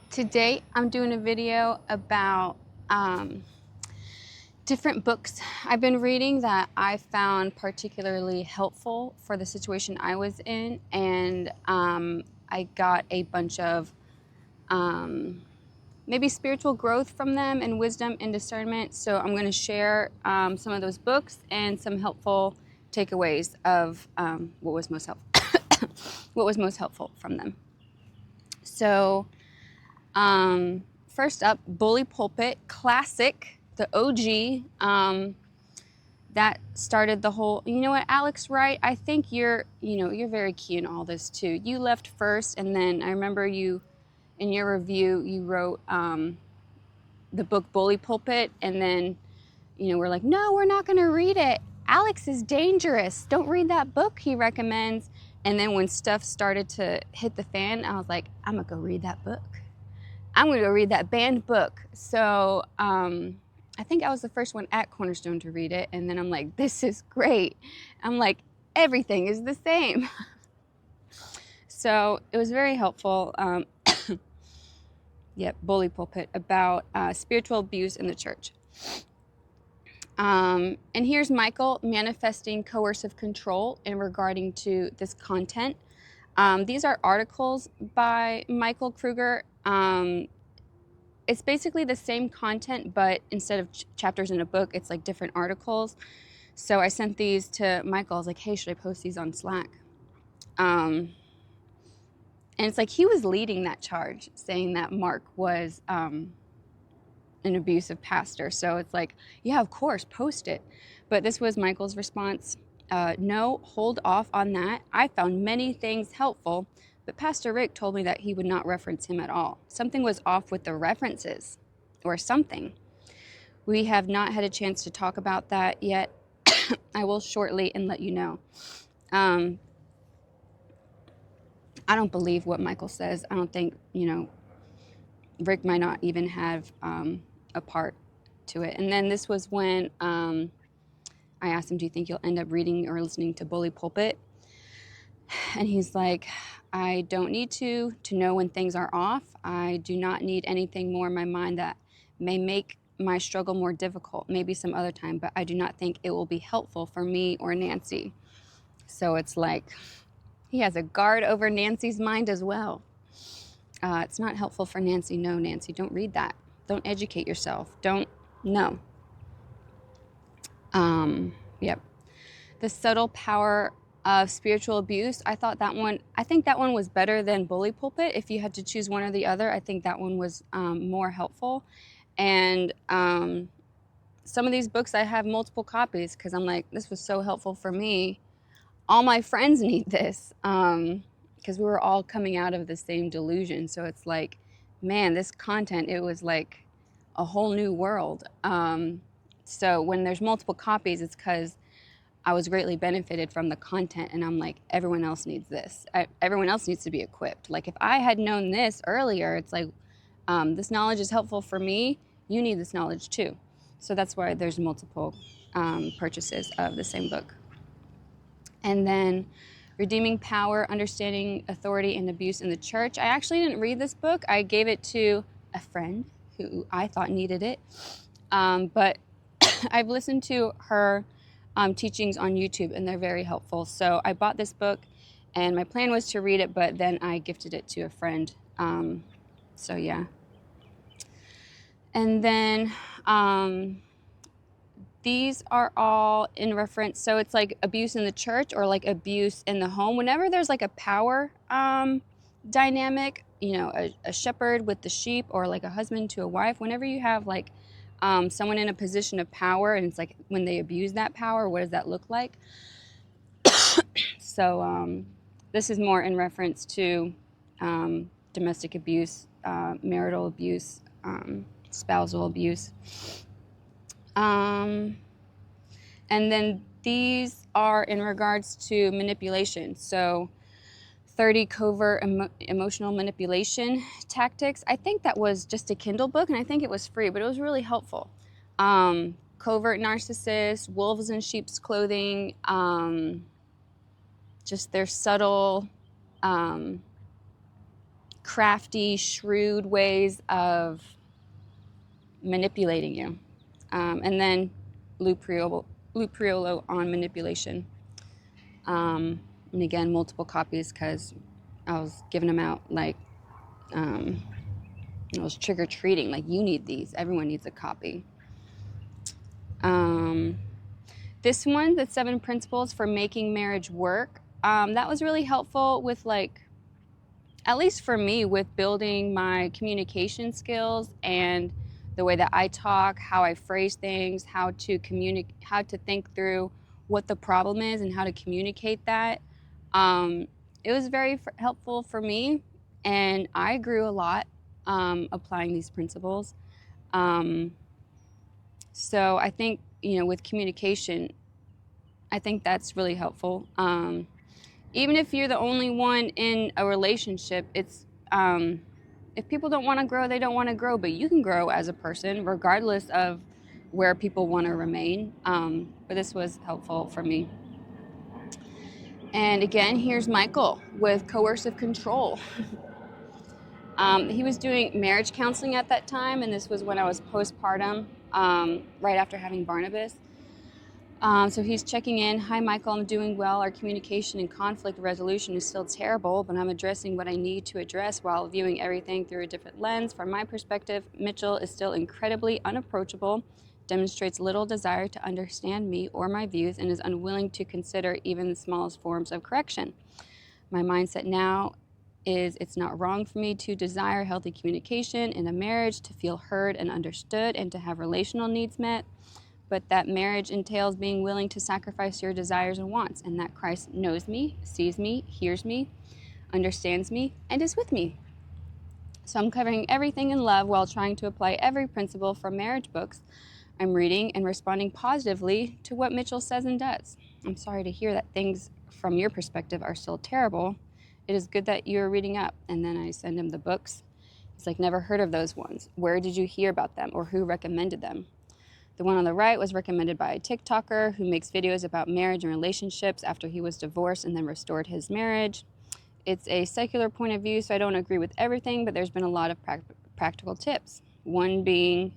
Today I'm doing a video about different books I've been reading that I found particularly helpful for the situation I was in, and I got a bunch of maybe spiritual growth from them and wisdom and discernment. So I'm going to share some of those books and some helpful takeaways of what was most helpful what was most helpful from them. So first up, Bully Pulpit, classic, the OG. That started the whole. You know what, Alex Wright? I think you're very key in all this too. You left first, and then I remember you, in your review, you wrote the book Bully Pulpit, and then we're like, no, we're not going to read it. Alex is dangerous. Don't read that book he recommends. And then when stuff started to hit the fan, I was like, I'm gonna go read that book. I'm going to go read that banned book. So I think I was the first one at Cornerstone to read it. And then I'm like, this is great. I'm like, everything is the same. So it was very helpful. Bully Pulpit, about spiritual abuse in the church. And here's Michael, Manifesting Coercive Control in regarding to this content. These are articles by Michael Kruger. It's basically the same content, but instead of chapters in a book, it's like different articles. So I sent these to Michael. I was like, hey, should I post these on Slack? And it's like he was leading that charge, saying that Mark was an abusive pastor. So it's like, yeah, of course, post it. But this was Michael's response. No, hold off on that. I found many things helpful, but Pastor Rick told me that he would not reference him at all. Something was off with the references, or something. We have not had a chance to talk about that yet. I will shortly and let you know. I don't believe what Michael says. I don't think, Rick might not even have a part to it. And then this was when I asked him, do you think you'll end up reading or listening to Bully Pulpit? And he's like, I don't need to know when things are off. I do not need anything more in my mind that may make my struggle more difficult, maybe some other time, but I do not think it will be helpful for me or Nancy. So it's like he has a guard over Nancy's mind as well. It's not helpful for Nancy. No, Nancy, don't read that. Don't educate yourself. No. Yep. The Subtle Power of Spiritual Abuse. I think that one was better than Bully Pulpit. If you had to choose one or the other, I think that one was more helpful. And some of these books, I have multiple copies because I'm like, this was so helpful for me. All my friends need this because we were all coming out of the same delusion. So it's like, man, this content, it was like a whole new world. So when there's multiple copies, it's because I was greatly benefited from the content, and I'm like, everyone else needs this. Everyone else needs to be equipped. Like if I had known this earlier, it's like, this knowledge is helpful for me. You need this knowledge too. So that's why there's multiple purchases of the same book. And then Redeeming Power, Understanding Authority and Abuse in the Church. I actually didn't read this book. I gave it to a friend who I thought needed it. But I've listened to her teachings on YouTube, and they're very helpful. So I bought this book, and my plan was to read it, but then I gifted it to a friend. So yeah. And then these are all in reference. So it's like abuse in the church or like abuse in the home. Whenever there's like a power dynamic, a shepherd with the sheep, or like a husband to a wife, whenever you have like someone in a position of power, and it's like when they abuse that power, what does that look like? So this is more in reference to domestic abuse, marital abuse, spousal abuse. And then these are in regards to manipulation. So 30 covert emotional manipulation tactics. I think that was just a Kindle book, and I think it was free, but it was really helpful. Covert narcissists, wolves in sheep's clothing, just their subtle crafty, shrewd ways of manipulating you. And then Lou Priolo on manipulation. And again, multiple copies because I was giving them out like I was trick-or-treating, like you need these. Everyone needs a copy. This one, the 7 Principles for Making Marriage Work, that was really helpful with like, at least for me, with building my communication skills and the way that I talk, how I phrase things, how to think through what the problem is and how to communicate that. It was very helpful for me, and I grew a lot applying these principles. So I think, with communication, I think that's really helpful. Even if you're the only one in a relationship, it's if people don't want to grow, they don't want to grow, but you can grow as a person regardless of where people want to remain. But this was helpful for me. And again, here's Michael with coercive control. He was doing marriage counseling at that time, and this was when I was postpartum, right after having Barnabas. So he's checking in. Hi, Michael, I'm doing well. Our communication and conflict resolution is still terrible, but I'm addressing what I need to address while viewing everything through a different lens. From my perspective, Mitchell is still incredibly unapproachable, demonstrates little desire to understand me or my views, and is unwilling to consider even the smallest forms of correction. My mindset now is it's not wrong for me to desire healthy communication in a marriage, to feel heard and understood, and to have relational needs met. But that marriage entails being willing to sacrifice your desires and wants, and that Christ knows me, sees me, hears me, understands me, and is with me. So I'm covering everything in love while trying to apply every principle from marriage books I'm reading and responding positively to what Mitchell says and does. I'm sorry to hear that things from your perspective are still terrible. It is good that you're reading up. And then I send him the books. He's like, never heard of those ones. Where did you hear about them, or who recommended them? The one on the right was recommended by a TikToker who makes videos about marriage and relationships after he was divorced and then restored his marriage. It's a secular point of view, so I don't agree with everything, but there's been a lot of practical tips. One being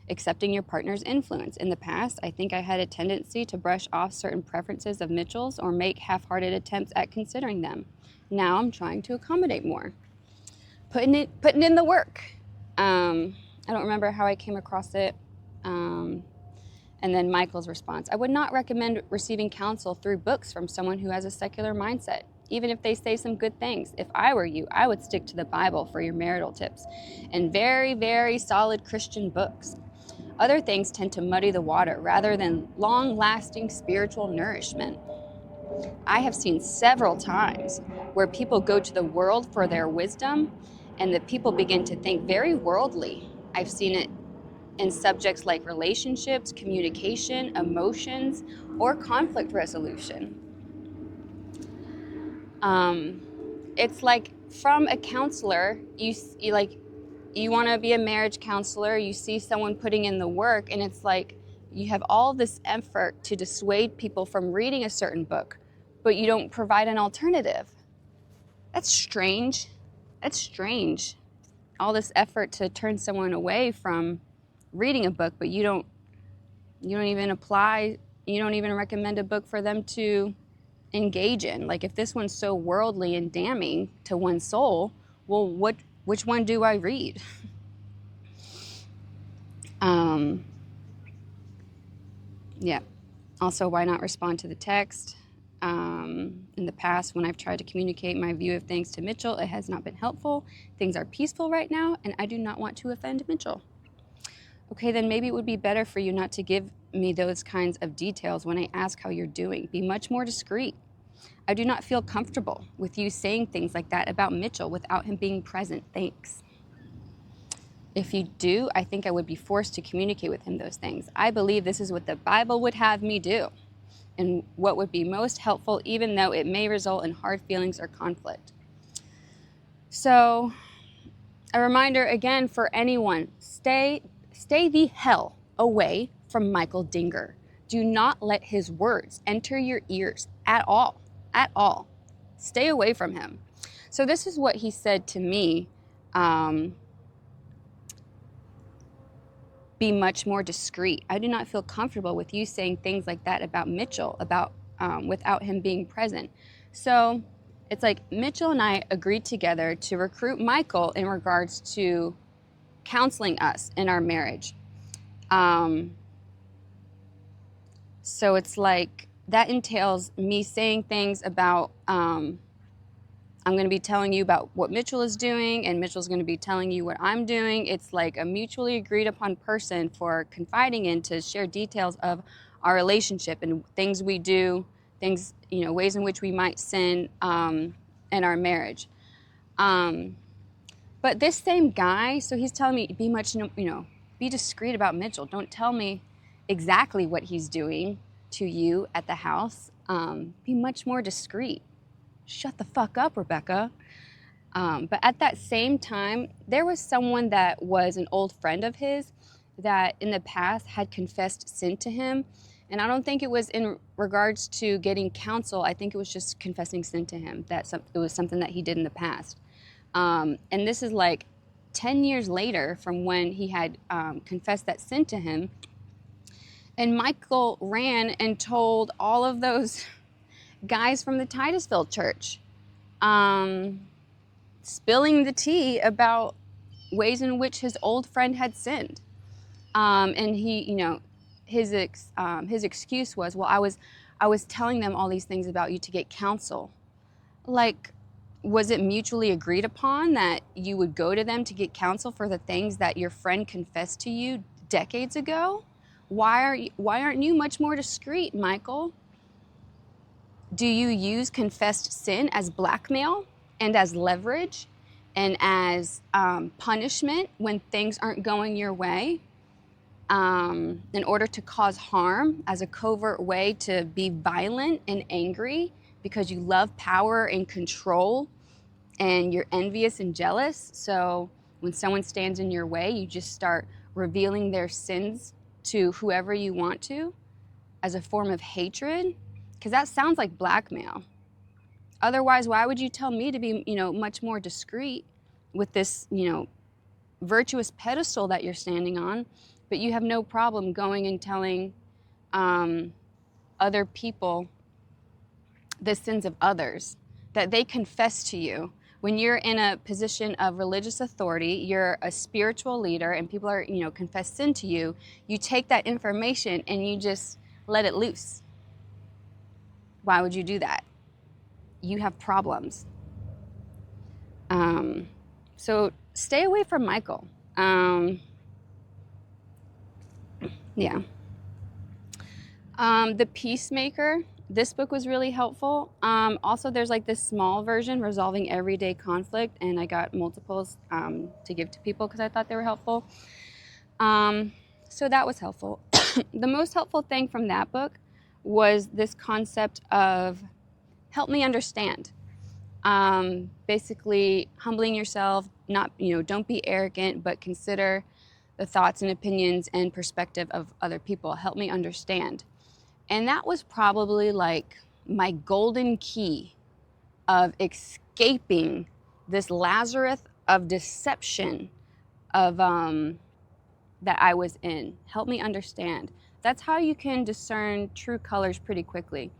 accepting your partner's influence. In the past, I think I had a tendency to brush off certain preferences of Mitchell's or make half-hearted attempts at considering them. Now I'm trying to accommodate more. Putting in the work. I don't remember how I came across it. And then Michael's response. I would not recommend receiving counsel through books from someone who has a secular mindset, even if they say some good things. If I were you, I would stick to the Bible for your marital tips and very, very solid Christian books. Other things tend to muddy the water rather than long-lasting spiritual nourishment. I have seen several times where people go to the world for their wisdom and that people begin to think very worldly. I've seen it in subjects like relationships, communication, emotions, or conflict resolution. It's like from a counselor, you want to be a marriage counselor, you see someone putting in the work, and it's like you have all this effort to dissuade people from reading a certain book, but you don't provide an alternative. That's strange. That's strange. All this effort to turn someone away from reading a book, but you don't even recommend a book for them to engage in. Like, if this one's so worldly and damning to one's soul, well, which one do I read? Yeah. Also, why not respond to the text? In the past, when I've tried to communicate my view of things to Mitchell, it has not been helpful. Things are peaceful right now, and I do not want to offend Mitchell. Okay, then maybe it would be better for you not to give me those kinds of details when I ask how you're doing. Be much more discreet. I do not feel comfortable with you saying things like that about Mitchell without him being present. Thanks. If you do, I think I would be forced to communicate with him those things. I believe this is what the Bible would have me do and what would be most helpful, even though it may result in hard feelings or conflict. So, a reminder again for anyone, stay the hell away from Michael Dinger. Do not let his words enter your ears at all. Stay away from him. So this is what he said to me be much more discreet. I do not feel comfortable with you saying things like that about Mitchell, about without him being present. So it's like Mitchell and I agreed together to recruit Michael in regards to counseling us in our marriage. So it's like that entails me saying things about, I'm going to be telling you about what Mitchell is doing, and Mitchell's going to be telling you what I'm doing. It's like a mutually agreed upon person for confiding in to share details of our relationship and things we do, things, you know, ways in which we might sin in our marriage. But this same guy, so he's telling me be much, you know, be discreet about Mitchell. Don't tell me exactly what he's doing to you at the house. Be much more discreet. Shut the fuck up, Rebecca. But at that same time, there was someone that was an old friend of his that in the past had confessed sin to him. And I don't think it was in regards to getting counsel. I think it was just confessing sin to him. That it was something that he did in the past. And this is like 10 years later from when he had confessed that sin to him. And Michael ran and told all of those guys from the Titusville church, spilling the tea about ways in which his old friend had sinned. And he, you know, his excuse was, well, I was telling them all these things about you to get counsel. Like, was it mutually agreed upon that you would go to them to get counsel for the things that your friend confessed to you decades ago? Why aren't you much more discreet, Michael? Do you use confessed sin as blackmail and as leverage and as punishment when things aren't going your way in order to cause harm, as a covert way to be violent and angry because you love power and control and you're envious and jealous? So when someone stands in your way, you just start revealing their sins to whoever you want to as a form of hatred? Because that sounds like blackmail. Otherwise, why would you tell me to be, you know, much more discreet with this, you know, virtuous pedestal that you're standing on, but you have no problem going and telling other people the sins of others, that they confess to you. When you're in a position of religious authority, you're a spiritual leader, and people are, you know, confess sin to you, you take that information and you just let it loose. Why would you do that? You have problems. So stay away from Michael. Yeah. The Peacemaker. This book was really helpful. Also, there's like this small version, Resolving Everyday Conflict, and I got multiples to give to people because I thought they were helpful. So that was helpful. The most helpful thing from that book was this concept of help me understand. Basically, humbling yourself, not, you know, don't be arrogant, but consider the thoughts and opinions and perspective of other people. Help me understand. And that was probably like my golden key of escaping this Lazarus of deception of that I was in. Help me understand. That's how you can discern true colors pretty quickly.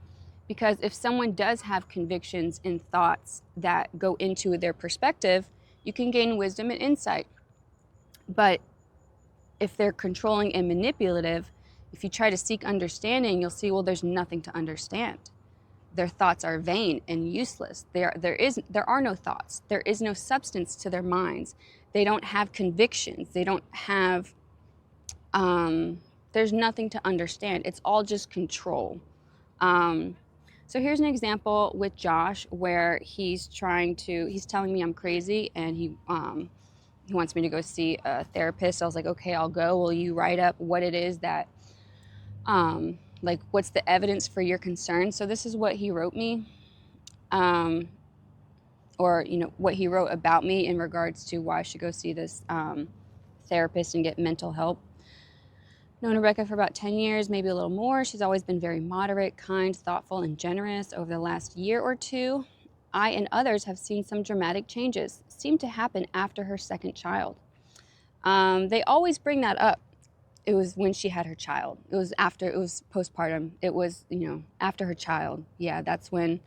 Because if someone does have convictions and thoughts that go into their perspective, you can gain wisdom and insight. But if they're controlling and manipulative, if you try to seek understanding, you'll see, well, there's nothing to understand. Their thoughts are vain and useless. There are no thoughts. There is no substance to their minds. They don't have convictions. They don't have, there's nothing to understand. It's all just control. So here's an example with Josh where he's telling me I'm crazy, and he wants me to go see a therapist. I was like, okay, I'll go. Will you write up what it is that, like, what's the evidence for your concern? So this is what he wrote me, or, you know, what he wrote about me in regards to why I should go see this therapist and get mental help. Known Rebecca for about 10 years, maybe a little more. She's always been very moderate, kind, thoughtful, and generous. Over the last year or two, I and others have seen some dramatic changes seem to happen after her second child. They always bring that up. It was when she had her child. It was postpartum. It was, after her child. Yeah, that's when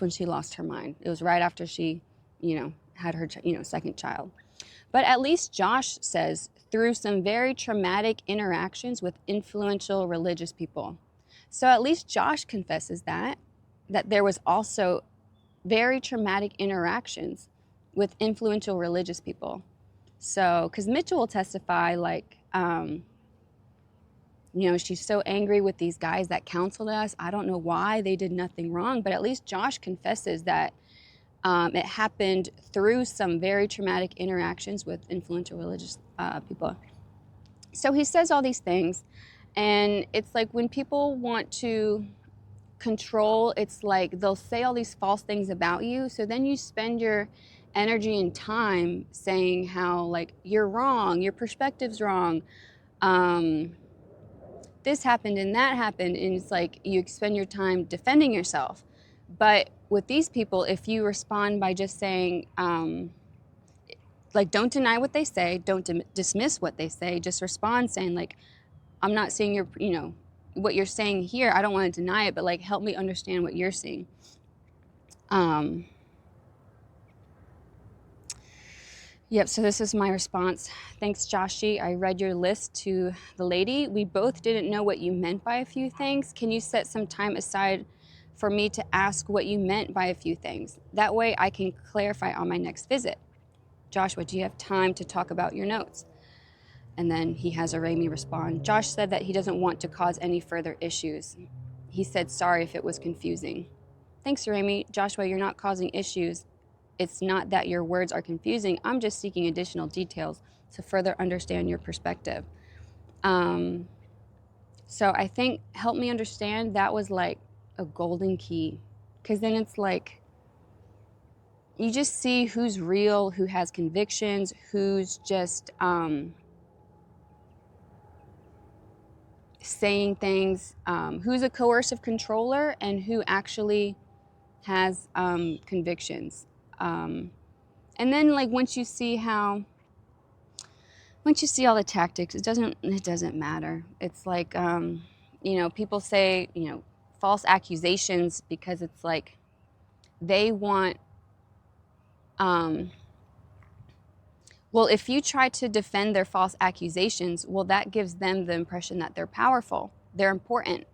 she lost her mind. It was right after she, had her, second child. But at least Josh says through some very traumatic interactions with influential religious people. So at least Josh confesses that there was also very traumatic interactions with influential religious people. So, because Mitchell will testify she's so angry with these guys that counseled us. I don't know why, they did nothing wrong, but at least Josh confesses that it happened through some very traumatic interactions with influential religious people. So he says all these things, and it's like when people want to control, it's like they'll say all these false things about you, so then you spend your energy and time saying how, like, you're wrong, your perspective's wrong, this happened and that happened, and it's like you spend your time defending yourself. But with these people, if you respond by just saying, don't deny what they say, don't dismiss what they say, just respond saying, like, I'm not saying what you're saying here, I don't want to deny it, but, like, help me understand what you're seeing. Yep, so this is my response. Thanks, Joshi. I read your list to the lady. We both didn't know what you meant by a few things. Can you set some time aside for me to ask what you meant by a few things? That way I can clarify on my next visit. Joshua, do you have time to talk about your notes? And then he has Arami respond. Josh said that he doesn't want to cause any further issues. He said sorry if it was confusing. Thanks, Arami. Joshua, you're not causing issues. It's not that your words are confusing. I'm just seeking additional details to further understand your perspective. So I think help me understand, that was like a golden key. Because then it's like, you just see who's real, who has convictions, who's just saying things, who's a coercive controller, and who actually has convictions. And then, like, once you see all the tactics, it doesn't matter. It's like, people say, false accusations, because it's like they want, well, if you try to defend their false accusations, well, that gives them the impression that they're powerful, they're important.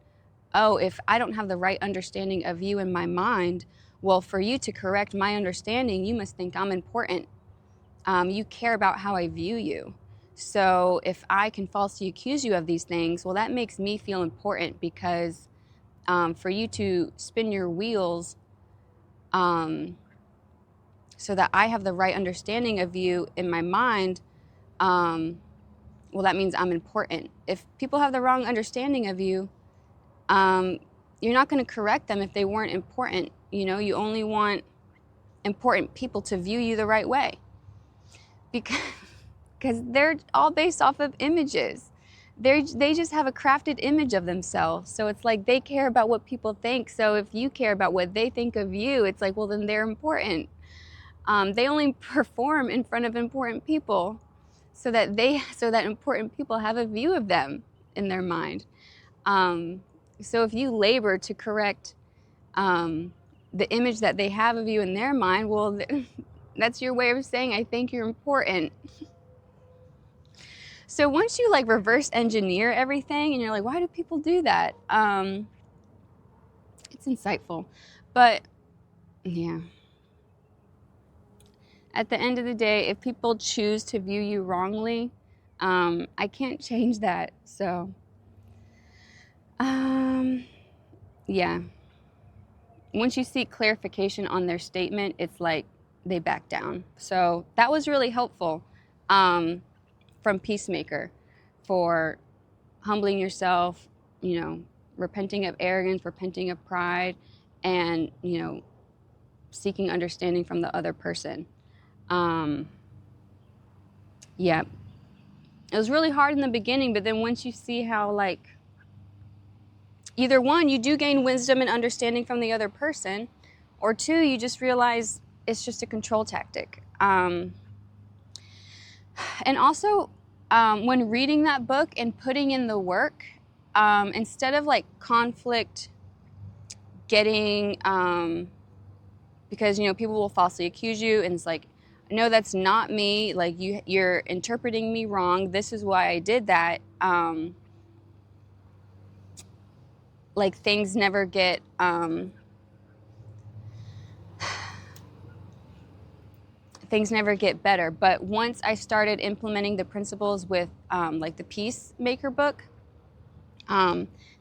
Oh, if I don't have the right understanding of you in my mind, well, for you to correct my understanding, you must think I'm important. You care about how I view you. So if I can falsely accuse you of these things, well, that makes me feel important, because for you to spin your wheels so that I have the right understanding of you in my mind, well, that means I'm important. If people have the wrong understanding of you, you're not going to correct them if they weren't important. You only want important people to view you the right way, because they're all based off of images. They just have a crafted image of themselves. So it's like they care about what people think. So if you care about what they think of you, it's like, well, then they're important. They only perform in front of important people so that important people have a view of them in their mind. So if you labor to correct the image that they have of you in their mind, well, that's your way of saying, I think you're important. So once you reverse engineer everything, and you're like, why do people do that? It's insightful. But yeah. At the end of the day, if people choose to view you wrongly, I can't change that. So, yeah. Once you seek clarification on their statement, it's like they back down. So that was really helpful from Peacemaker, for humbling yourself, repenting of arrogance, repenting of pride, and, seeking understanding from the other person. Yeah. It was really hard in the beginning, but then once you see how, either one, you do gain wisdom and understanding from the other person, or two, you just realize it's just a control tactic. And also, when reading that book and putting in the work, instead of like conflict getting, because, you know, people will falsely accuse you, and it's like, no, that's not me. Like, you're interpreting me wrong. This is why I did that. Like, things never get, things never get better. But once I started implementing the principles with like the Peacemaker book,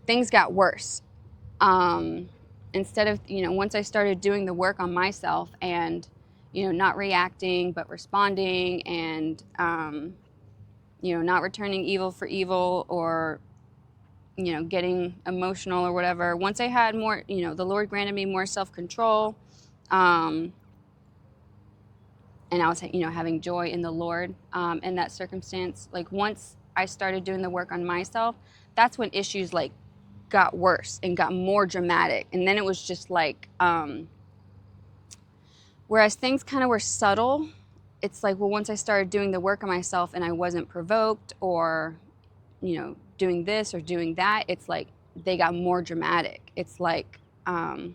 things got worse. Instead of, you know, once I started doing the work on myself and, you know, not reacting but responding, and, you know, not returning evil for evil, or, you know, getting emotional or whatever. Once I had more, you know, the Lord granted me more self-control, and I was, you know, having joy in the Lord in that circumstance. Like, once I started doing the work on myself, that's when issues like got worse and got more dramatic. And then it was just like, whereas things kind of were subtle, it's like, well, once I started doing the work on myself and I wasn't provoked or, you know, doing this or doing that, it's like they got more dramatic. It's like, and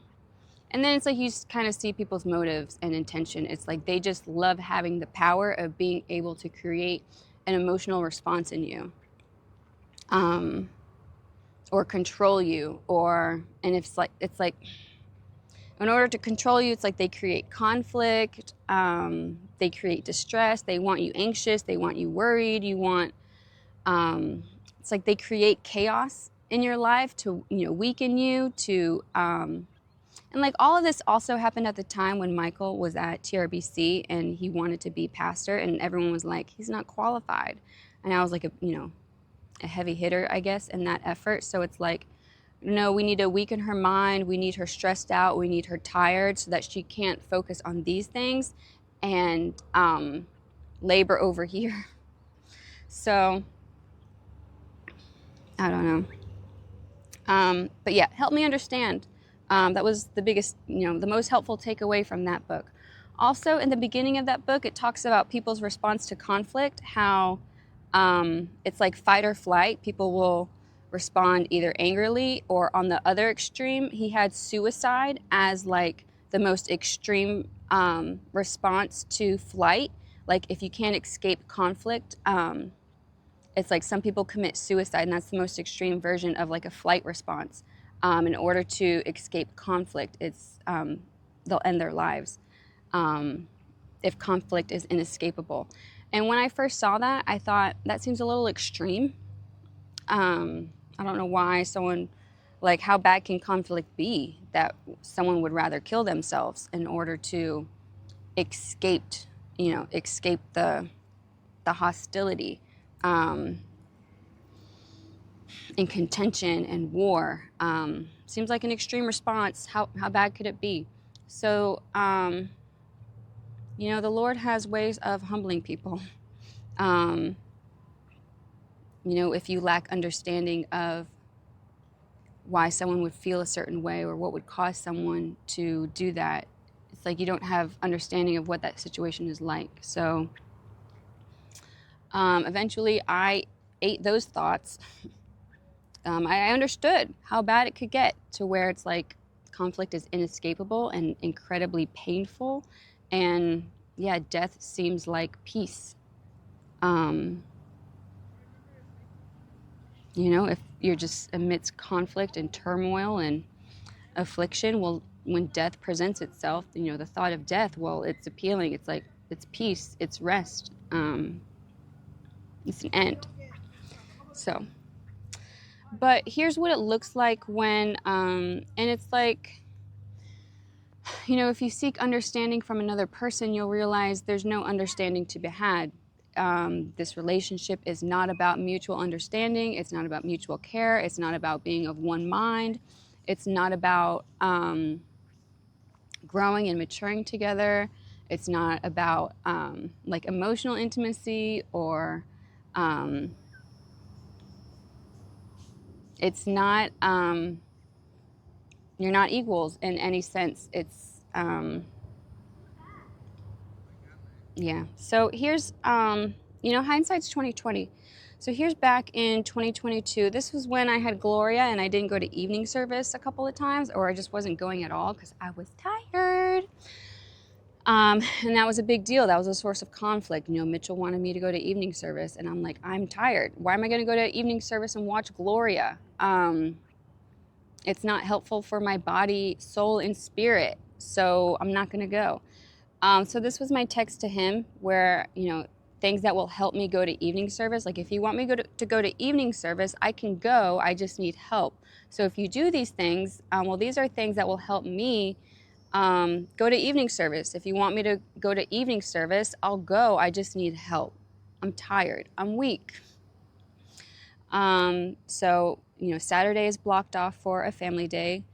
then it's like you kind of see people's motives and intention. It's like they just love having the power of being able to create an emotional response in you, or control you, and it's like in order to control you, it's like they create conflict, they create distress, they want you anxious, they want you worried, it's like they create chaos in your life to, you know, weaken you, to, and like all of this also happened at the time when Michael was at TRBC and he wanted to be pastor, and everyone was like, he's not qualified. And I was like, a heavy hitter, I guess, in that effort. So it's like, no, we need to weaken her mind. We need her stressed out. We need her tired so that she can't focus on these things and labor over here. So I don't know. But yeah, help me understand. That was the biggest, you know, the most helpful takeaway from that book. Also, in the beginning of that book, it talks about people's response to conflict, how it's like fight or flight. People will respond either angrily, or on the other extreme, he had suicide as like the most extreme response to flight. Like, if you can't escape conflict, it's like some people commit suicide, and that's the most extreme version of like a flight response. In order to escape conflict, it's they'll end their lives if conflict is inescapable. And when I first saw that, I thought that seems a little extreme. I don't know why someone, like, how bad can conflict be that someone would rather kill themselves in order to escape the hostility, and contention and war. Seems like an extreme response. How bad could it be? So, you know, the Lord has ways of humbling people. You know, if you lack understanding of why someone would feel a certain way or what would cause someone to do that, it's like you don't have understanding of what that situation is like. So eventually I ate those thoughts. I understood how bad it could get, to where it's like conflict is inescapable and incredibly painful. And yeah, death seems like peace. You know, if you're just amidst conflict and turmoil and affliction, well, when death presents itself, you know, the thought of death, well, it's appealing. It's like, it's peace, it's rest, it's an end. So, but here's what it looks like when, and it's like, you know, if you seek understanding from another person, you'll realize there's no understanding to be had. This relationship is not about mutual understanding. It's not about mutual care. It's not about being of one mind. It's not about growing and maturing together. It's not about like emotional intimacy, or it's not, you're not equals in any sense. It's Yeah. So here's, hindsight's 2020. So here's back in 2022. This was when I had Gloria and I didn't go to evening service a couple of times, or I just wasn't going at all because I was tired. And that was a big deal. That was a source of conflict. Mitchell wanted me to go to evening service, and I'm like, I'm tired. Why am I going to go to evening service and watch Gloria? It's not helpful for my body, soul, and spirit. So I'm not going to go. So this was my text to him where, things that will help me go to evening service. Like if you want me to go to evening service, I can go. I just need help. So if you do these things, these are things that will help me go to evening service. If you want me to go to evening service, I'll go. I just need help. I'm tired. I'm weak. Saturday is blocked off for a family day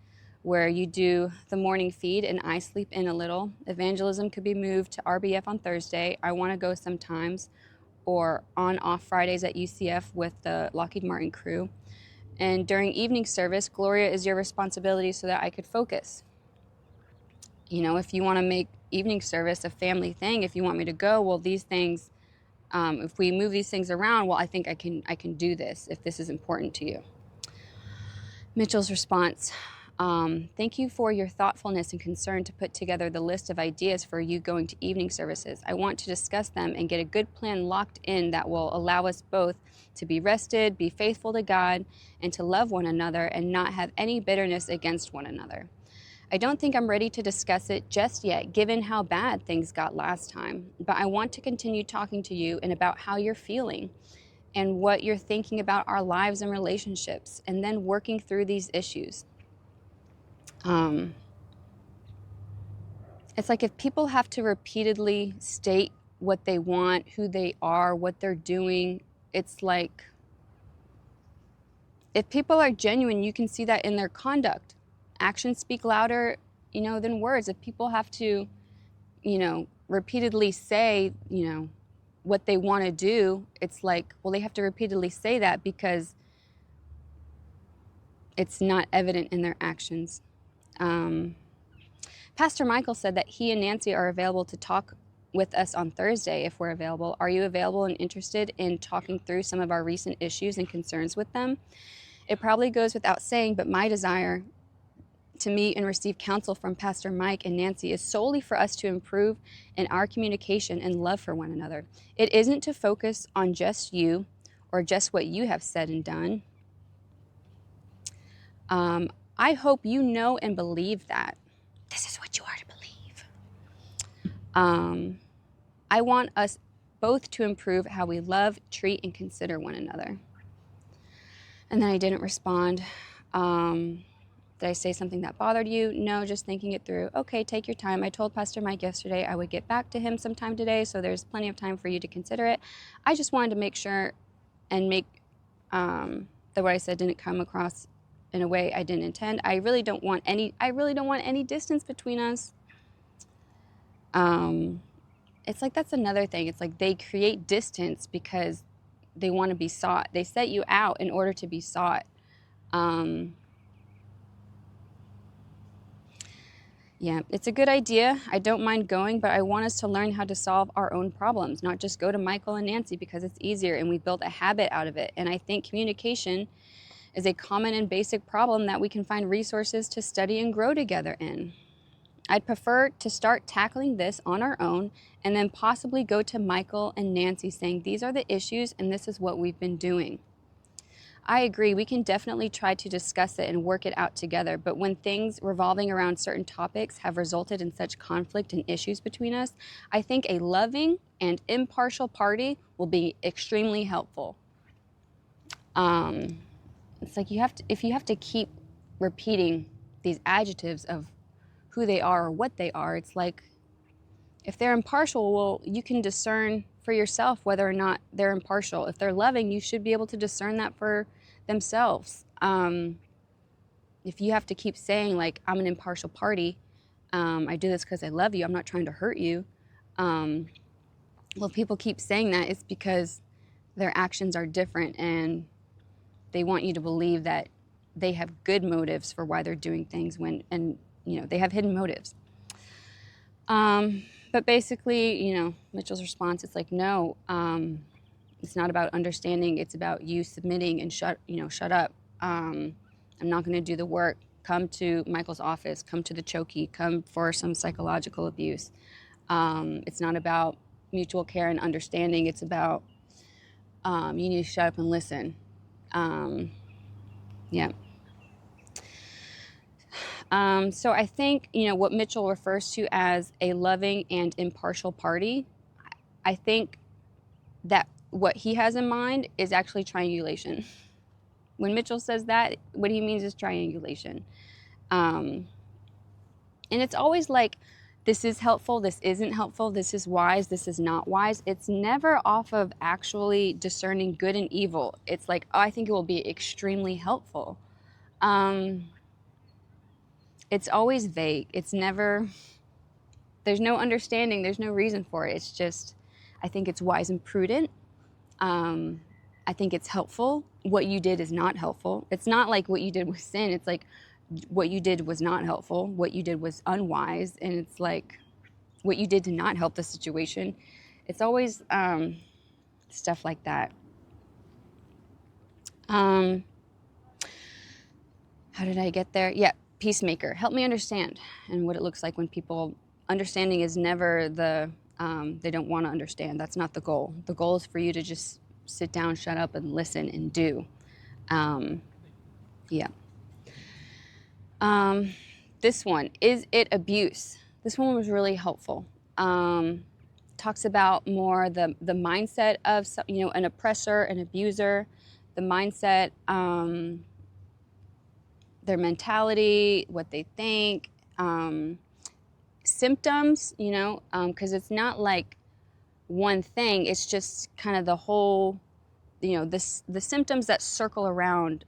where you do the morning feed and I sleep in a little. Evangelism could be moved to RBF on Thursday. I want to go sometimes, or on off Fridays at UCF with the Lockheed Martin crew. And during evening service, Gloria is your responsibility so that I could focus. If you want to make evening service a family thing, if you want me to go, well, these things, if we move these things around, well, I think I can do this if this is important to you. Mitchell's response, thank you for your thoughtfulness and concern to put together the list of ideas for you going to evening services. I want to discuss them and get a good plan locked in that will allow us both to be rested, be faithful to God, and to love one another and not have any bitterness against one another. I don't think I'm ready to discuss it just yet, given how bad things got last time, but I want to continue talking to you and about how you're feeling and what you're thinking about our lives and relationships, and then working through these issues. It's like if people have to repeatedly state what they want, who they are, what they're doing, it's like if people are genuine, you can see that in their conduct. Actions speak louder, than words. If people have to, repeatedly say, what they want to do, it's like, well, they have to repeatedly say that because it's not evident in their actions. Pastor Michael said that he and Nancy are available to talk with us on Thursday if we're available. Are you available and interested in talking through some of our recent issues and concerns with them? It probably goes without saying, but my desire to meet and receive counsel from Pastor Mike and Nancy is solely for us to improve in our communication and love for one another. It isn't to focus on just you or just what you have said and done. I hope you know and believe that. This is what you are to believe. I want us both to improve how we love, treat, and consider one another. And then I didn't respond. Did I say something that bothered you? No, just thinking it through. Okay, take your time. I told Pastor Mike yesterday I would get back to him sometime today, so there's plenty of time for you to consider it. I just wanted to make sure and make that what I said didn't come across in a way I didn't intend. I really don't want any distance between us. It's like that's another thing. It's like they create distance because they want to be sought. They set you out in order to be sought. Yeah, it's a good idea. I don't mind going, but I want us to learn how to solve our own problems, not just go to Michael and Nancy because it's easier and we built a habit out of it. And I think communication is a common and basic problem that we can find resources to study and grow together in. I'd prefer to start tackling this on our own and then possibly go to Michael and Nancy saying, these are the issues and this is what we've been doing. I agree, we can definitely try to discuss it and work it out together, but when things revolving around certain topics have resulted in such conflict and issues between us, I think a loving and impartial party will be extremely helpful. It's like if you have to keep repeating these adjectives of who they are or what they are, it's like if they're impartial, well, you can discern for yourself whether or not they're impartial. If they're loving, you should be able to discern that for themselves. If you have to keep saying, like, I'm an impartial party, I do this because I love you, I'm not trying to hurt you. Well, people keep saying that, it's because their actions are different and they want you to believe that they have good motives for why they're doing things and they have hidden motives. But basically, Mitchell's response is like, no, it's not about understanding. It's about you submitting and shut up. I'm not going to do the work. Come to Michael's office. Come to the Chokey. Come for some psychological abuse. It's not about mutual care and understanding. It's about you need to shut up and listen. Yeah. So I think, what Mitchell refers to as a loving and impartial party, I think that what he has in mind is actually triangulation. When Mitchell says that, what he means is triangulation. And it's always like, this is helpful, this isn't helpful, this is wise, this is not wise. It's never off of actually discerning good and evil. It's like, oh, I think it will be extremely helpful. It's always vague. It's never, there's no understanding, there's no reason for it. It's just, I think it's wise and prudent. I think it's helpful. What you did is not helpful. It's not like what you did was sin. It's like what you did was not helpful. What you did was unwise. And it's like what you did to not help the situation. It's always stuff like that. How did I get there? Yeah, peacemaker. Help me understand and what it looks like when people, understanding is never they don't want to understand. That's not the goal. The goal is for you to just sit down, shut up, and listen and do. Yeah. This one, is it abuse? This one was really helpful. Talks about more the mindset of an oppressor, an abuser, the mindset, their mentality, what they think, symptoms, because it's not like one thing. It's just kind of the whole, the symptoms that circle around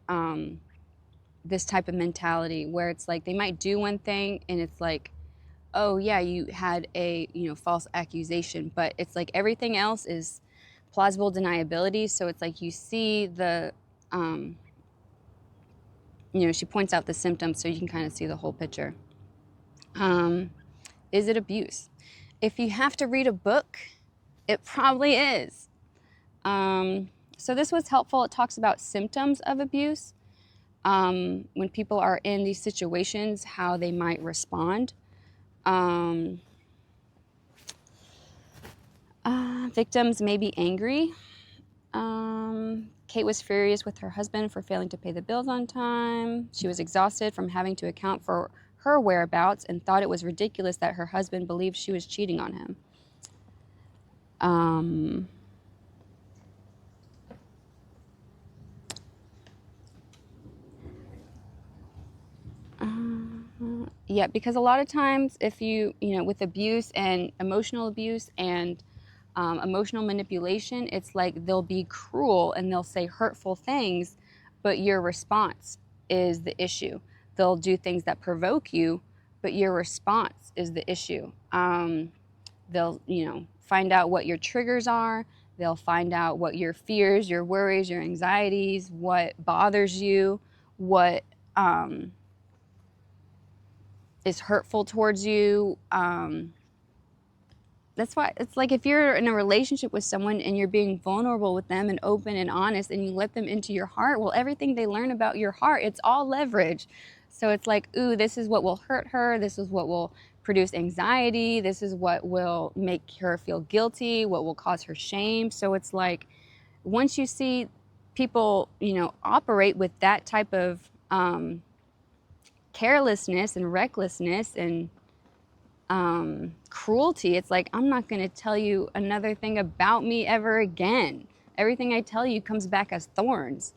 this type of mentality, where it's like they might do one thing and it's like, oh yeah, you had a false accusation, but it's like everything else is plausible deniability. So it's like you see the she points out the symptoms so you can kind of see the whole picture. Is it abuse? If you have to read a book, it probably is. So this was helpful. It talks about symptoms of abuse. When people are in these situations, how they might respond. Victims may be angry. Kate was furious with her husband for failing to pay the bills on time. She was exhausted from having to account for her whereabouts and thought it was ridiculous that her husband believed she was cheating on him. Yeah, because a lot of times if with abuse and emotional abuse and emotional manipulation, it's like they'll be cruel and they'll say hurtful things, but your response is the issue. They'll do things that provoke you, but your response is the issue. They'll, find out what your triggers are. They'll find out what your fears, your worries, your anxieties, what bothers you, what is hurtful towards you. That's why it's like if you're in a relationship with someone and you're being vulnerable with them and open and honest and you let them into your heart, well, everything they learn about your heart, it's all leverage. So it's like, ooh, this is what will hurt her. This is what will produce anxiety. This is what will make her feel guilty, what will cause her shame. So it's like once you see people, operate with that type of carelessness and recklessness and cruelty, it's like, I'm not going to tell you another thing about me ever again. Everything I tell you comes back as thorns.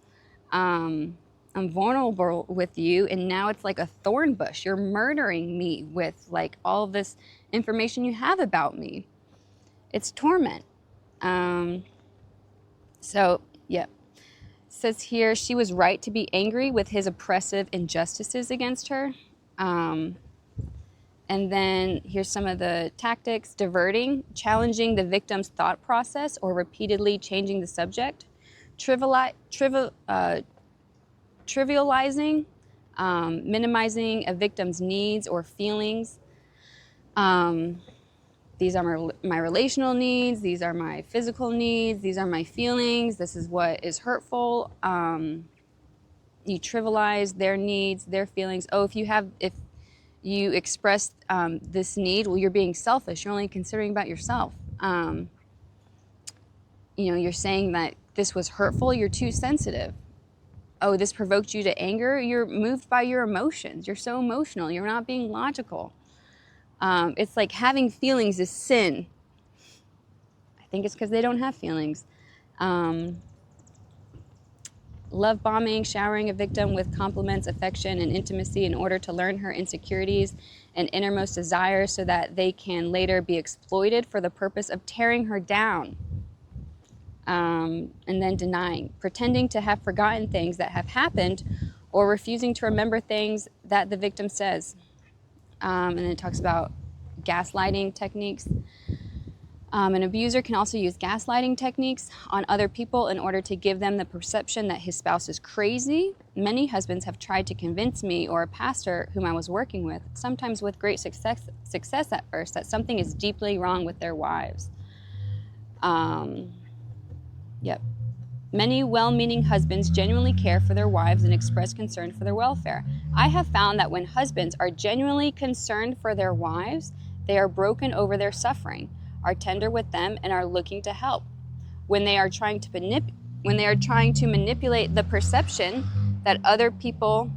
I'm vulnerable with you, and now it's like a thorn bush. You're murdering me with like all this information you have about me. It's torment. So, yeah. It says here, she was right to be angry with his oppressive injustices against her. And then here's some of the tactics: diverting, challenging the victim's thought process or repeatedly changing the subject, trivializing, minimizing a victim's needs or feelings, These are my relational needs. These are my physical needs. These are my feelings. This is what is hurtful. You trivialize their needs, their feelings. Oh, if you express this need, well, you're being selfish. You're only considering about yourself. You're saying that this was hurtful. You're too sensitive. Oh, this provoked you to anger. You're moved by your emotions. You're so emotional. You're not being logical. It's like having feelings is sin. I think it's because they don't have feelings. Love bombing, showering a victim with compliments, affection, and intimacy in order to learn her insecurities and innermost desires so that they can later be exploited for the purpose of tearing her down. And then denying, pretending to have forgotten things that have happened or refusing to remember things that the victim says. And then it talks about gaslighting techniques. An abuser can also use gaslighting techniques on other people in order to give them the perception that his spouse is crazy. Many husbands have tried to convince me or a pastor whom I was working with, sometimes with great success at first, that something is deeply wrong with their wives. Many well-meaning husbands genuinely care for their wives and express concern for their welfare. I have found that when husbands are genuinely concerned for their wives, they are broken over their suffering, are tender with them, and are looking to help. When they are trying to manipulate the perception that other people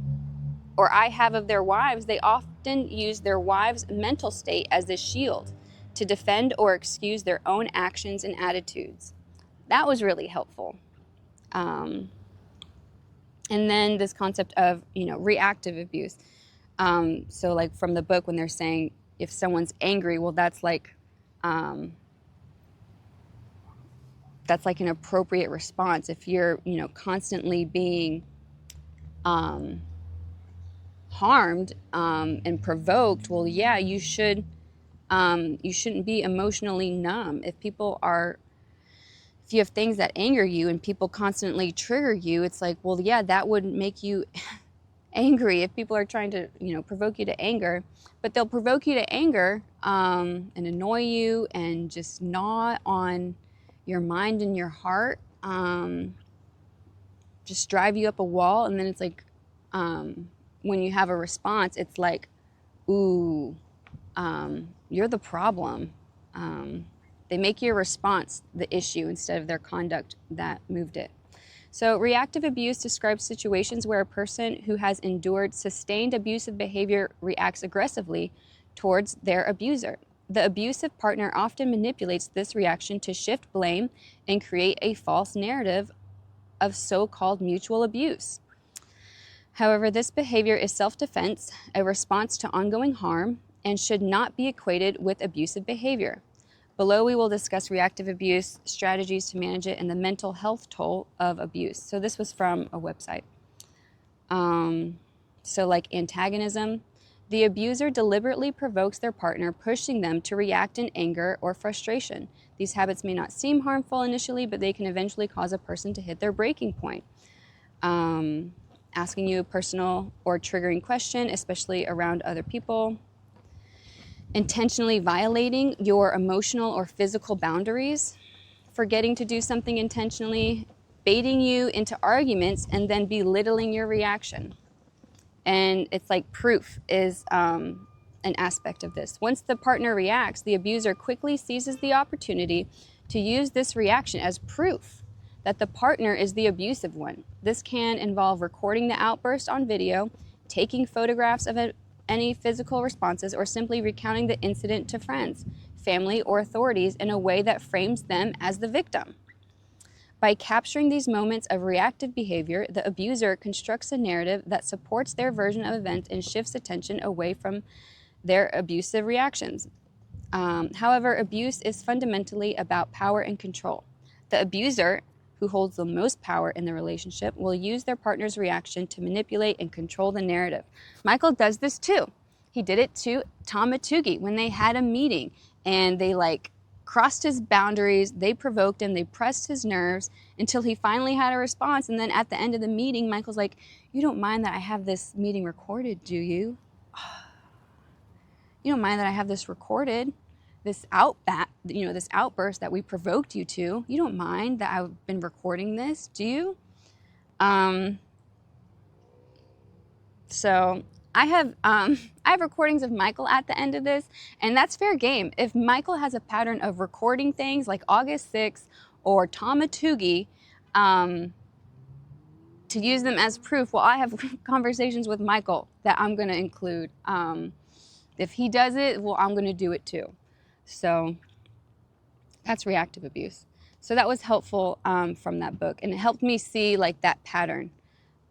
or I have of their wives, they often use their wives' mental state as a shield to defend or excuse their own actions and attitudes. That was really helpful. And then this concept of, reactive abuse. So like from the book, when they're saying if someone's angry, well, that's like an appropriate response. If you're, constantly being harmed and provoked, well, yeah, you shouldn't be emotionally numb. If you have things that anger you and people constantly trigger you, it's like, well, yeah, that would make you angry if people are trying to, provoke you to anger. But they'll provoke you to anger and annoy you and just gnaw on your mind and your heart, just drive you up a wall. And then it's like, when you have a response, it's like, ooh, you're the problem. They make your response the issue instead of their conduct that moved it. So reactive abuse describes situations where a person who has endured sustained abusive behavior reacts aggressively towards their abuser. The abusive partner often manipulates this reaction to shift blame and create a false narrative of so-called mutual abuse. However, this behavior is self-defense, a response to ongoing harm, and should not be equated with abusive behavior. Below, we will discuss reactive abuse, strategies to manage it, and the mental health toll of abuse. So this was from a website. So like antagonism, the abuser deliberately provokes their partner, pushing them to react in anger or frustration. These habits may not seem harmful initially, but they can eventually cause a person to hit their breaking point. Asking you a personal or triggering question, especially around other people. Intentionally violating your emotional or physical boundaries, forgetting to do something intentionally, baiting you into arguments, and then belittling your reaction. And it's like proof is an aspect of this. Once the partner reacts, the abuser quickly seizes the opportunity to use this reaction as proof that the partner is the abusive one. This can involve recording the outburst on video, taking photographs of any physical responses, or simply recounting the incident to friends, family, or authorities in a way that frames them as the victim. By capturing these moments of reactive behavior, the abuser constructs a narrative that supports their version of events and shifts attention away from their abusive reactions. However, abuse is fundamentally about power and control. The abuser, who holds the most power in the relationship, will use their partner's reaction to manipulate and control the narrative. Michael does this too. He did it to Tom Matugi when they had a meeting and they crossed his boundaries, they provoked him, they pressed his nerves until he finally had a response. And then at the end of the meeting, Michael's like, "You don't mind that I have this meeting recorded, do you?" you don't mind that I have this recorded, this this outburst that we provoked you to. You don't mind that I've been recording this, do you? So I have I have recordings of Michael at the end of this, and that's fair game. If Michael has a pattern of recording things like August 6th or Tamatugi, to use them as proof, well, I have conversations with Michael that I'm going to include. If he does it, well, I'm going to do it too. So that's reactive abuse. So that was helpful from that book, and it helped me see like that pattern.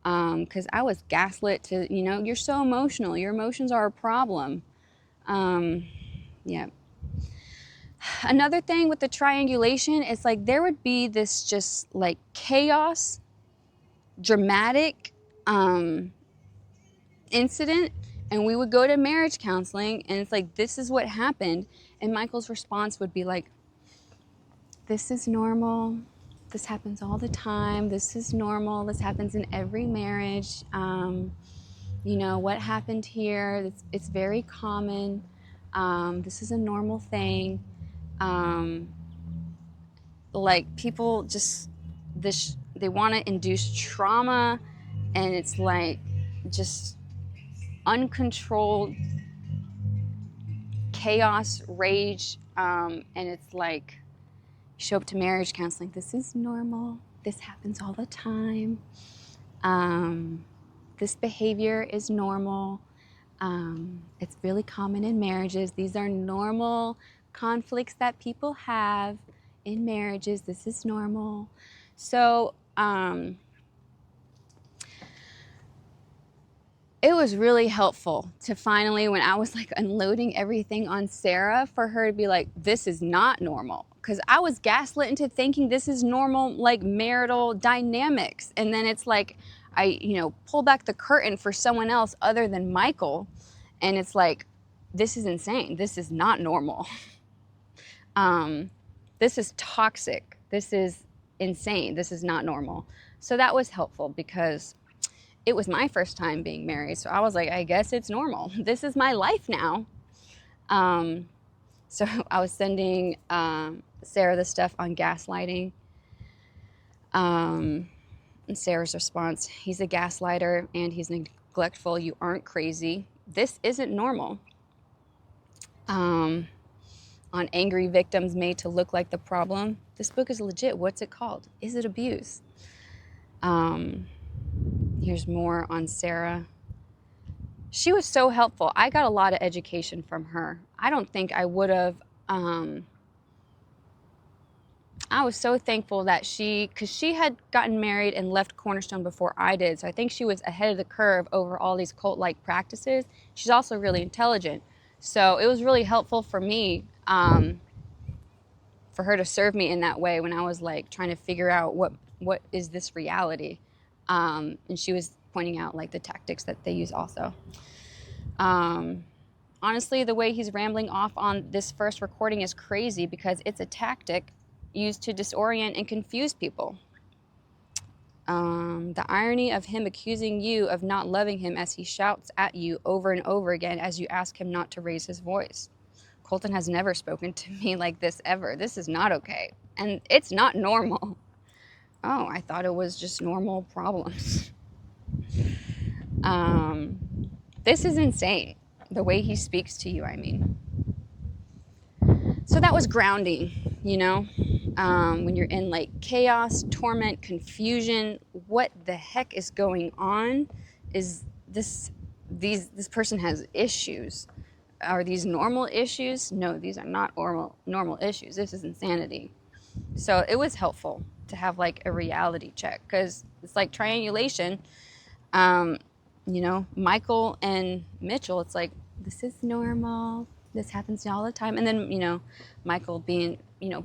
Because I was gaslit to, you're so emotional. Your emotions are a problem. Yeah. Another thing with the triangulation is like there would be this just like chaos, dramatic incident, and we would go to marriage counseling, and it's like, this is what happened. And Michael's response would be like, this is normal. This happens all the time. This is normal. This happens in every marriage. What happened here, it's very common. This is a normal thing. Like people just, they want to induce trauma, and it's like just uncontrolled chaos, rage, and it's like, show up to marriage counseling, this is normal, this happens all the time, this behavior is normal, it's really common in marriages, these are normal conflicts that people have in marriages, this is normal. So it was really helpful to finally, when I was like unloading everything on Sarah, for her to be like, this is not normal. Because I was gaslit into thinking this is normal, like marital dynamics. And then it's like, I, pull back the curtain for someone else other than Michael. And it's like, this is insane. This is not normal. This is toxic. This is insane. This is not normal. So that was helpful because it was my first time being married. So I was like, I guess it's normal. This is my life now. So I was sending Sarah the stuff on gaslighting. And Sarah's response, he's a gaslighter and he's neglectful. You aren't crazy. This isn't normal. On angry victims made to look like the problem. This book is legit. What's it called? Is it abuse? Here's more on Sarah. She was so helpful. I got a lot of education from her. I don't think I would have. I was so thankful that because she had gotten married and left Cornerstone before I did. So I think she was ahead of the curve over all these cult-like practices. She's also really intelligent. So it was really helpful for me, for her to serve me in that way when I was like trying to figure out what is this reality. And she was pointing out like the tactics that they use also. Honestly, the way he's rambling off on this first recording is crazy because it's a tactic used to disorient and confuse people. The irony of him accusing you of not loving him as he shouts at you over and over again as you ask him not to raise his voice. Colton has never spoken to me like this ever. This is not okay. And it's not normal. Oh, I thought it was just normal problems. This is insane. The way he speaks to you, I mean. So that was grounding, when you're in like chaos, torment, confusion, what the heck is going on? Is this person has issues? Are these normal issues? No, these are not normal issues. This is insanity. So it was helpful to have like a reality check because it's like triangulation. Michael and Mitchell, it's like, this is normal. This happens all the time. And then, Michael being,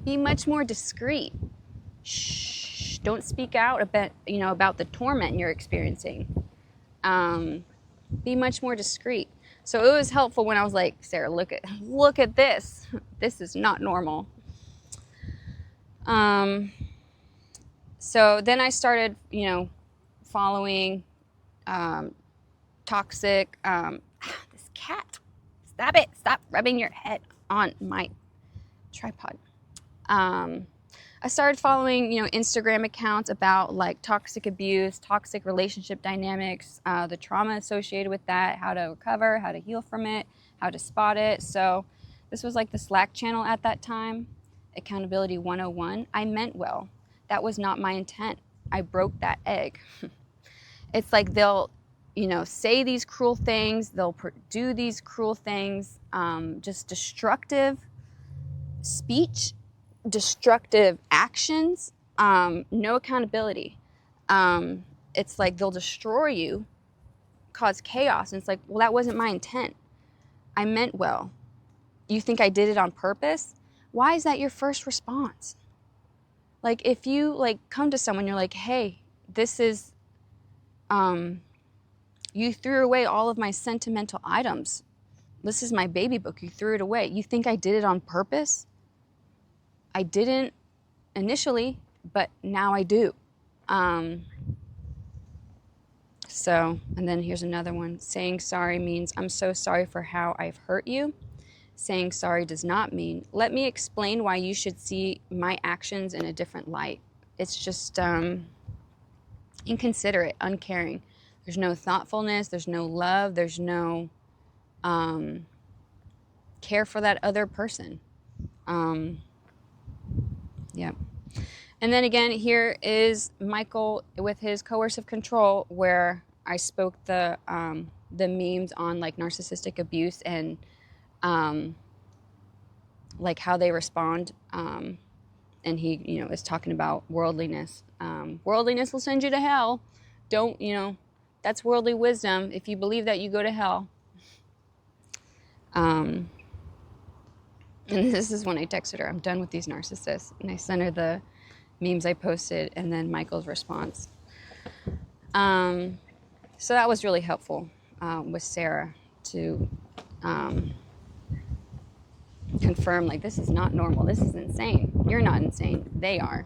be much more discreet. Shh, don't speak out about the torment you're experiencing. Be much more discreet. So it was helpful when I was like, Sarah, look at this. This is not normal. So then I started, following toxic, this cat is Stop it. Stop rubbing your head on my tripod. I started following, Instagram accounts about like toxic abuse, toxic relationship dynamics, the trauma associated with that, how to recover, how to heal from it, how to spot it. So this was like the Slack channel at that time, Accountability 101. I meant well. That was not my intent. I broke that egg. It's like they'll, say these cruel things, they'll do these cruel things, just destructive speech, destructive actions, no accountability. It's like they'll destroy you, cause chaos, and it's like, well, that wasn't my intent. I meant well. You think I did it on purpose? Why is that your first response? Like, if you come to someone, you're like, hey, this is, you threw away all of my sentimental items. This is my baby book. You threw it away. You think I did it on purpose? I didn't initially, but now I do. So, and then here's another one. Saying sorry means I'm so sorry for how I've hurt you. Saying sorry does not mean, let me explain why you should see my actions in a different light. It's just inconsiderate, uncaring. There's no thoughtfulness, there's no love, there's no care for that other person. Yeah. And then again, here is Michael with his coercive control, where I spoke the memes on like narcissistic abuse and like how they respond. And he, is talking about worldliness. Worldliness will send you to hell. Don't, that's worldly wisdom. If you believe that, you go to hell. And this is when I texted her, I'm done with these narcissists. And I sent her the memes I posted and then Michael's response. So that was really helpful with Sarah to confirm, like, this is not normal. This is insane. You're not insane. They are.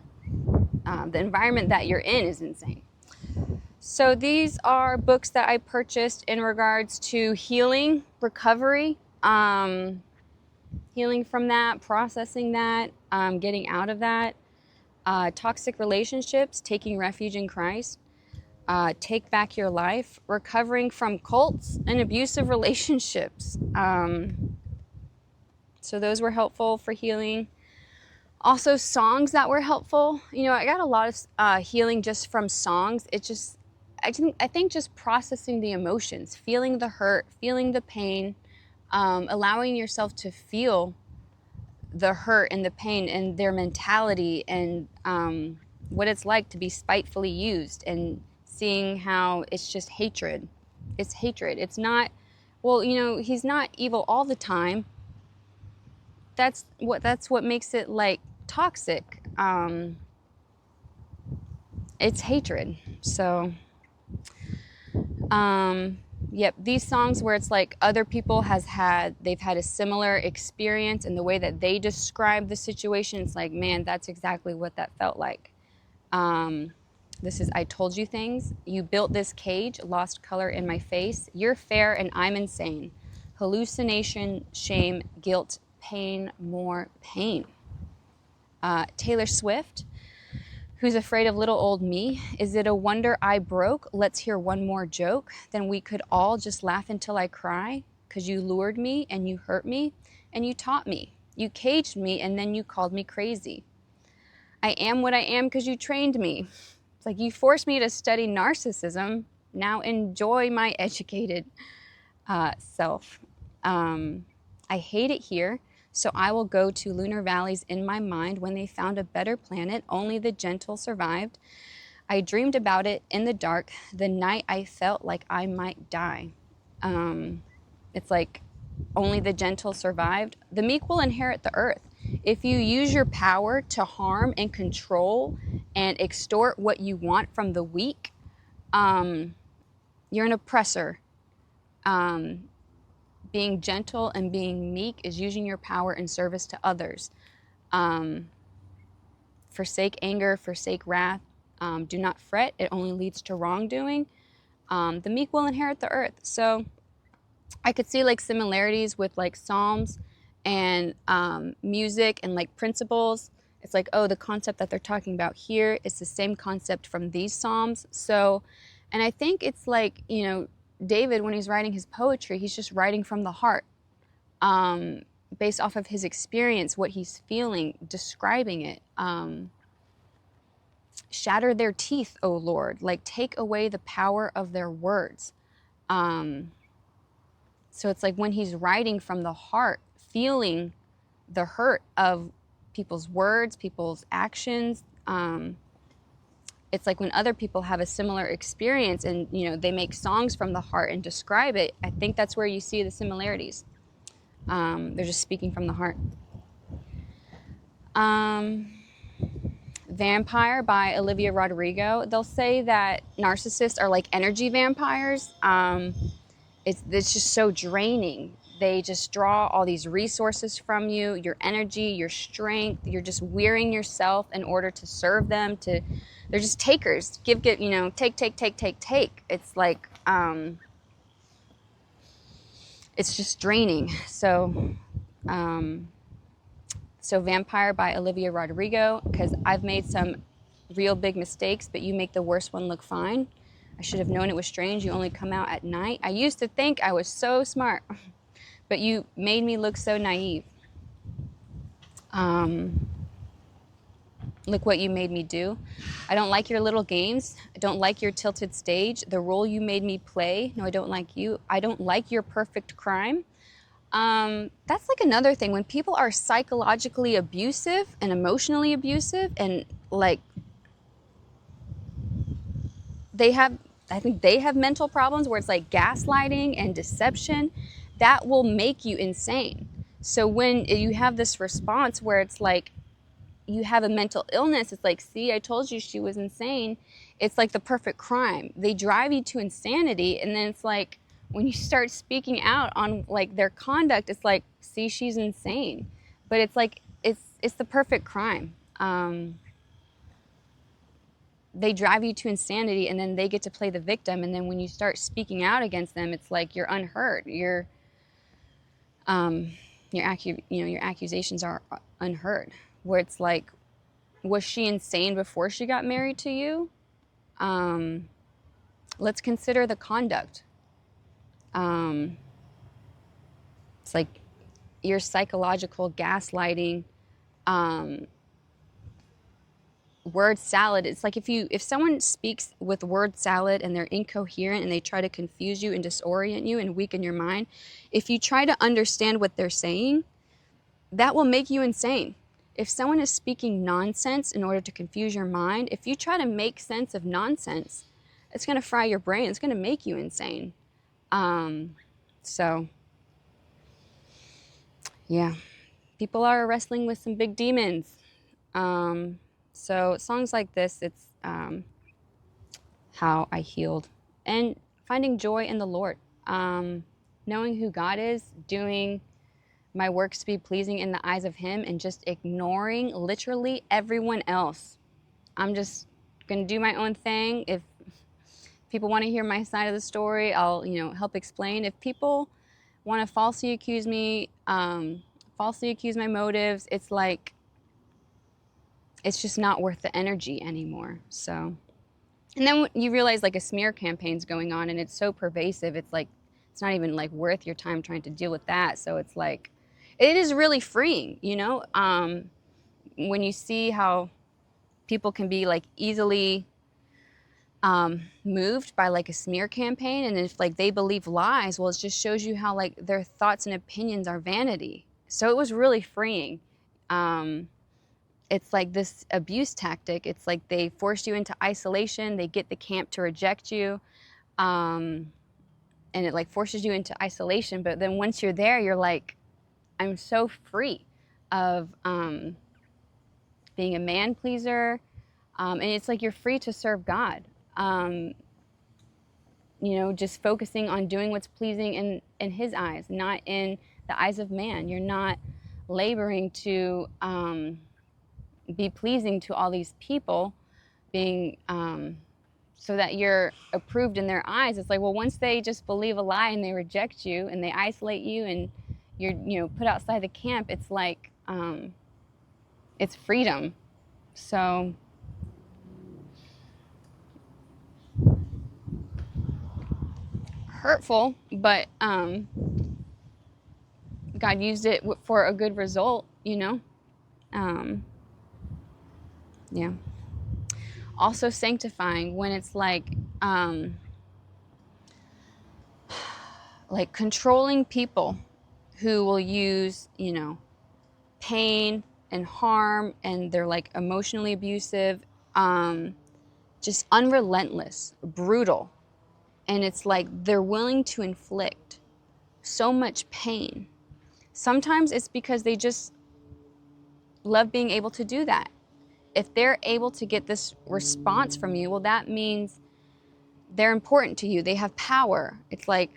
The environment that you're in is insane. So these are books that I purchased in regards to healing, recovery, healing from that, processing that, getting out of that, toxic relationships, taking refuge in Christ, take back your life, recovering from cults and abusive relationships. So those were helpful for healing. Also, songs that were helpful. I got a lot of healing just from songs. I think just processing the emotions, feeling the hurt, feeling the pain, allowing yourself to feel the hurt and the pain and their mentality and what it's like to be spitefully used, and seeing how it's just hatred. It's hatred. It's not, he's not evil all the time. That's what makes it like toxic. It's hatred. So, yep, these songs where it's like other people they've had a similar experience, and the way that they describe the situation, it's like, man, that's exactly what that felt like. This is I Told You Things. You built this cage, lost color in my face. You're fair and I'm insane. Hallucination, shame, guilt, pain, more pain. Taylor Swift. Who's afraid of little old me? Is it a wonder I broke? Let's hear one more joke. Then we could all just laugh until I cry. 'Cause you lured me and you hurt me and you taught me. You caged me and then you called me crazy. I am what I am 'cause you trained me. It's like you forced me to study narcissism. Now enjoy my educated self. I hate it here. So I will go to lunar valleys in my mind. When they found a better planet, only the gentle survived. I dreamed about it in the dark, the night I felt like I might die. It's like only the gentle survived. The meek will inherit the earth. If you use your power to harm and control and extort what you want from the weak, you're an oppressor. Being gentle and being meek is using your power in service to others. Forsake anger, forsake wrath. Do not fret, it only leads to wrongdoing. The meek will inherit the earth. So I could see like similarities with like Psalms and music and like principles. It's like, oh, the concept that they're talking about here is the same concept from these Psalms. So, and I think it's like, you know, David, when he's writing his poetry, he's just writing from the heart, um, based off of his experience, what he's feeling, describing it. Shatter their teeth, O Lord, like take away the power of their words. Um, So it's like when he's writing from the heart, feeling the hurt of people's words, people's actions. It's like when other people have a similar experience and, you know, they make songs from the heart and describe it. I think that's where you see the similarities. They're just speaking from the heart. Vampire by Olivia Rodrigo. They'll say that narcissists are like energy vampires. It's just so draining. They just draw all these resources from you, your energy, your strength. You're just wearing yourself in order to serve them. They're just takers. Give, you know, take. It's like, it's just draining. So Vampire by Olivia Rodrigo, because I've made some real big mistakes, but you make the worst one look fine. I should have known it was strange. You only come out at night. I used to think I was so smart, but you made me look so naive. Look what you made me do. I don't like your little games. I don't like your tilted stage. The role you made me play. No, I don't like you. I don't like your perfect crime. That's like another thing. When people are psychologically abusive and emotionally abusive and like I think they have mental problems where it's like gaslighting and deception, that will make you insane. So when you have this response where it's like you have a mental illness, it's like, see, I told you she was insane. It's like the perfect crime. They drive you to insanity, and then it's like when you start speaking out on like their conduct, it's like, see, she's insane. But it's like it's the perfect crime. They drive you to insanity, and then they get to play the victim. And then when you start speaking out against them, it's like you're unheard. Your accusations are unheard. Where it's like, was she insane before she got married to you? Let's consider the conduct. It's like your psychological gaslighting, word salad. It's like if someone speaks with word salad and they're incoherent and they try to confuse you and disorient you and weaken your mind, if you try to understand what they're saying, that will make you insane. If someone is speaking nonsense in order to confuse your mind, if you try to make sense of nonsense, it's going to fry your brain. It's going to make you insane. So, yeah, people are wrestling with some big demons. So songs like this, it's how I healed. And finding joy in the Lord. Knowing who God is, doing my works to be pleasing in the eyes of Him, and just ignoring literally everyone else. I'm just going to do my own thing. If people want to hear my side of the story, I'll, help explain. If people want to falsely accuse me, falsely accuse my motives, it's like, it's just not worth the energy anymore. So, and then you realize like a smear campaign's going on and it's so pervasive, it's like, it's not even like worth your time trying to deal with that. So it's like, it is really freeing, when you see how people can be like easily moved by like a smear campaign, and if like they believe lies, well, it just shows you how like their thoughts and opinions are vanity. So it was really freeing. It's like this abuse tactic. It's like they force you into isolation. They get the camp to reject you. And it like forces you into isolation. But then once you're there, you're like, I'm so free of being a man pleaser. And it's like you're free to serve God. Just focusing on doing what's pleasing in His eyes, not in the eyes of man. You're not laboring to be pleasing to all these people, being so that you're approved in their eyes. It's like, well, once they just believe a lie and they reject you and they isolate you and you're, put outside the camp, it's like, it's freedom. So hurtful, but God used it for a good result, yeah. Also sanctifying, when it's like controlling people who will use, pain and harm, and they're like emotionally abusive, just unrelentless, brutal. And it's like they're willing to inflict so much pain. Sometimes it's because they just love being able to do that. If they're able to get this response from you, well, that means they're important to you. They have power. It's like,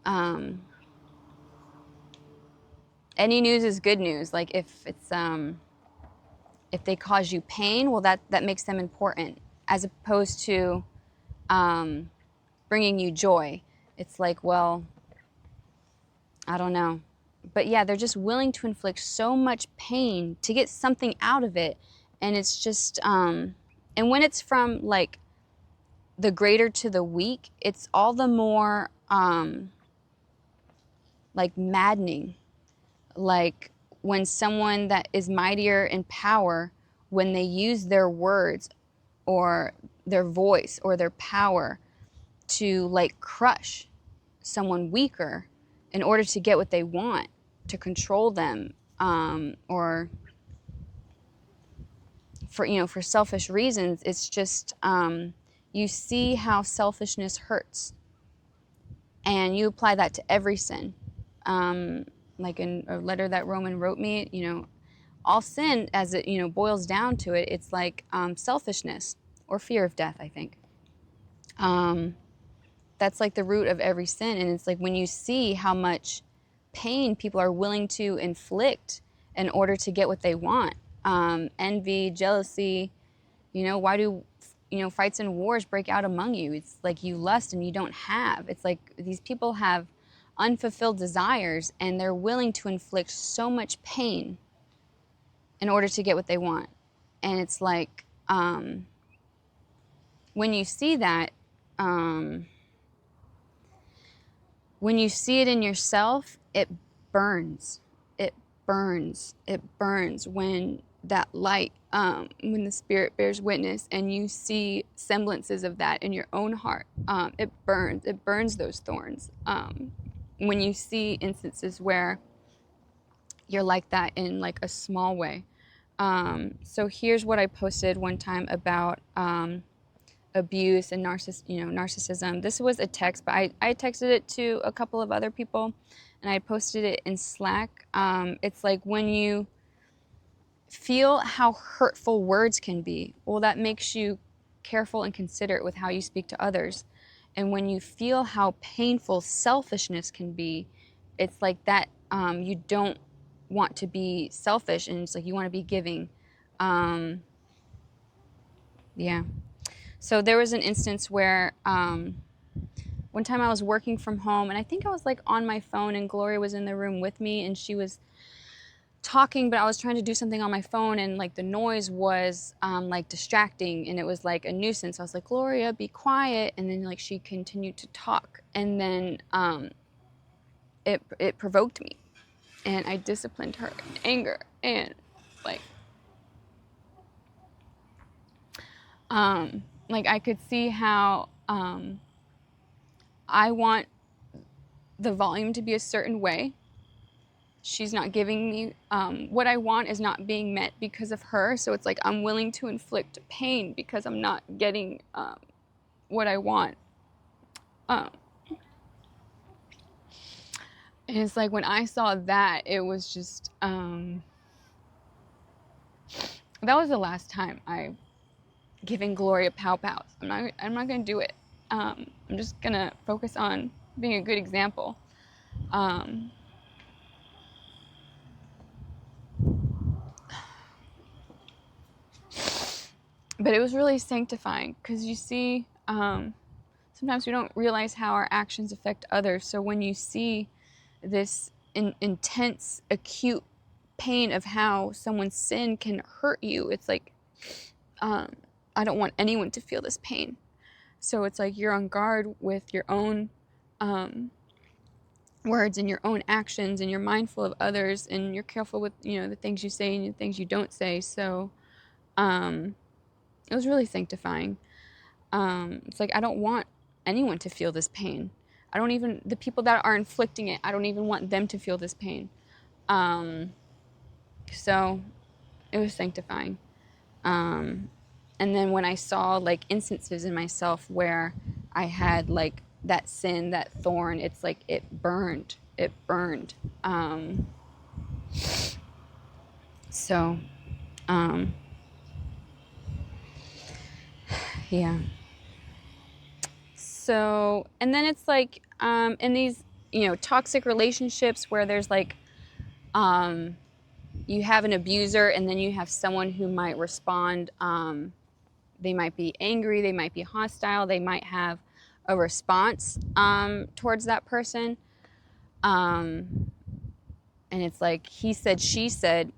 any news is good news. Like if it's, if they cause you pain, well, that makes them important, as opposed to bringing you joy. It's like, well, I don't know. But yeah, they're just willing to inflict so much pain to get something out of it. And it's just, and when it's from like the greater to the weak, it's all the more like maddening. Like when someone that is mightier in power, when they use their words or their voice or their power to like crush someone weaker in order to get what they want, to control them, or for selfish reasons. It's just, you see how selfishness hurts, and you apply that to every sin. Like in a letter that Roman wrote me, all sin, as it boils down to it, it's like selfishness or fear of death, I think. That's like the root of every sin. And it's like when you see how much pain people are willing to inflict in order to get what they want, envy, jealousy, why do fights and wars break out among you? It's like you lust and you don't have. It's like these people have unfulfilled desires, and they're willing to inflict so much pain in order to get what they want. And it's like, when you see that, when you see it in yourself, it burns. It burns. It burns when that light, when the Spirit bears witness and you see semblances of that in your own heart. It burns. It burns those thorns. When you see instances where you're like that in like a small way. So here's what I posted one time about abuse and narcissism. This was a text, but I texted it to a couple of other people, and I posted it in Slack. It's like when you feel how hurtful words can be, well, that makes you careful and considerate with how you speak to others. And when you feel how painful selfishness can be, it's like that, you don't want to be selfish, and it's like you want to be giving. Yeah. So there was an instance where one time I was working from home, and I think I was like on my phone, and Gloria was in the room with me, and she was talking, but I was trying to do something on my phone, and like the noise was like distracting, and it was like a nuisance. I was like, Gloria, be quiet. And then like she continued to talk, and then it provoked me, and I disciplined her in anger, and like I could see how I want the volume to be a certain way. She's not giving me what I want is not being met because of her. So it's like I'm willing to inflict pain because I'm not getting what I want. And it's like when I saw that, it was just that was the last time I given Gloria pow-pows. I'm not gonna do it. I'm just gonna focus on being a good example. But But it was really sanctifying, because you see, sometimes we don't realize how our actions affect others. So when you see this intense, acute pain of how someone's sin can hurt you, it's like, I don't want anyone to feel this pain. So it's like you're on guard with your own words and your own actions, and you're mindful of others, and you're careful with, the things you say and the things you don't say. So it was really sanctifying. It's like, I don't want anyone to feel this pain. The people that are inflicting it, I don't even want them to feel this pain. So it was sanctifying. And then when I saw like instances in myself where I had like that sin, that thorn, it's like it burned. Yeah. So, and then it's like in these, toxic relationships where there's like, you have an abuser, and then you have someone who might respond. They might be angry, they might be hostile, they might have a response towards that person. And it's like he said, she said.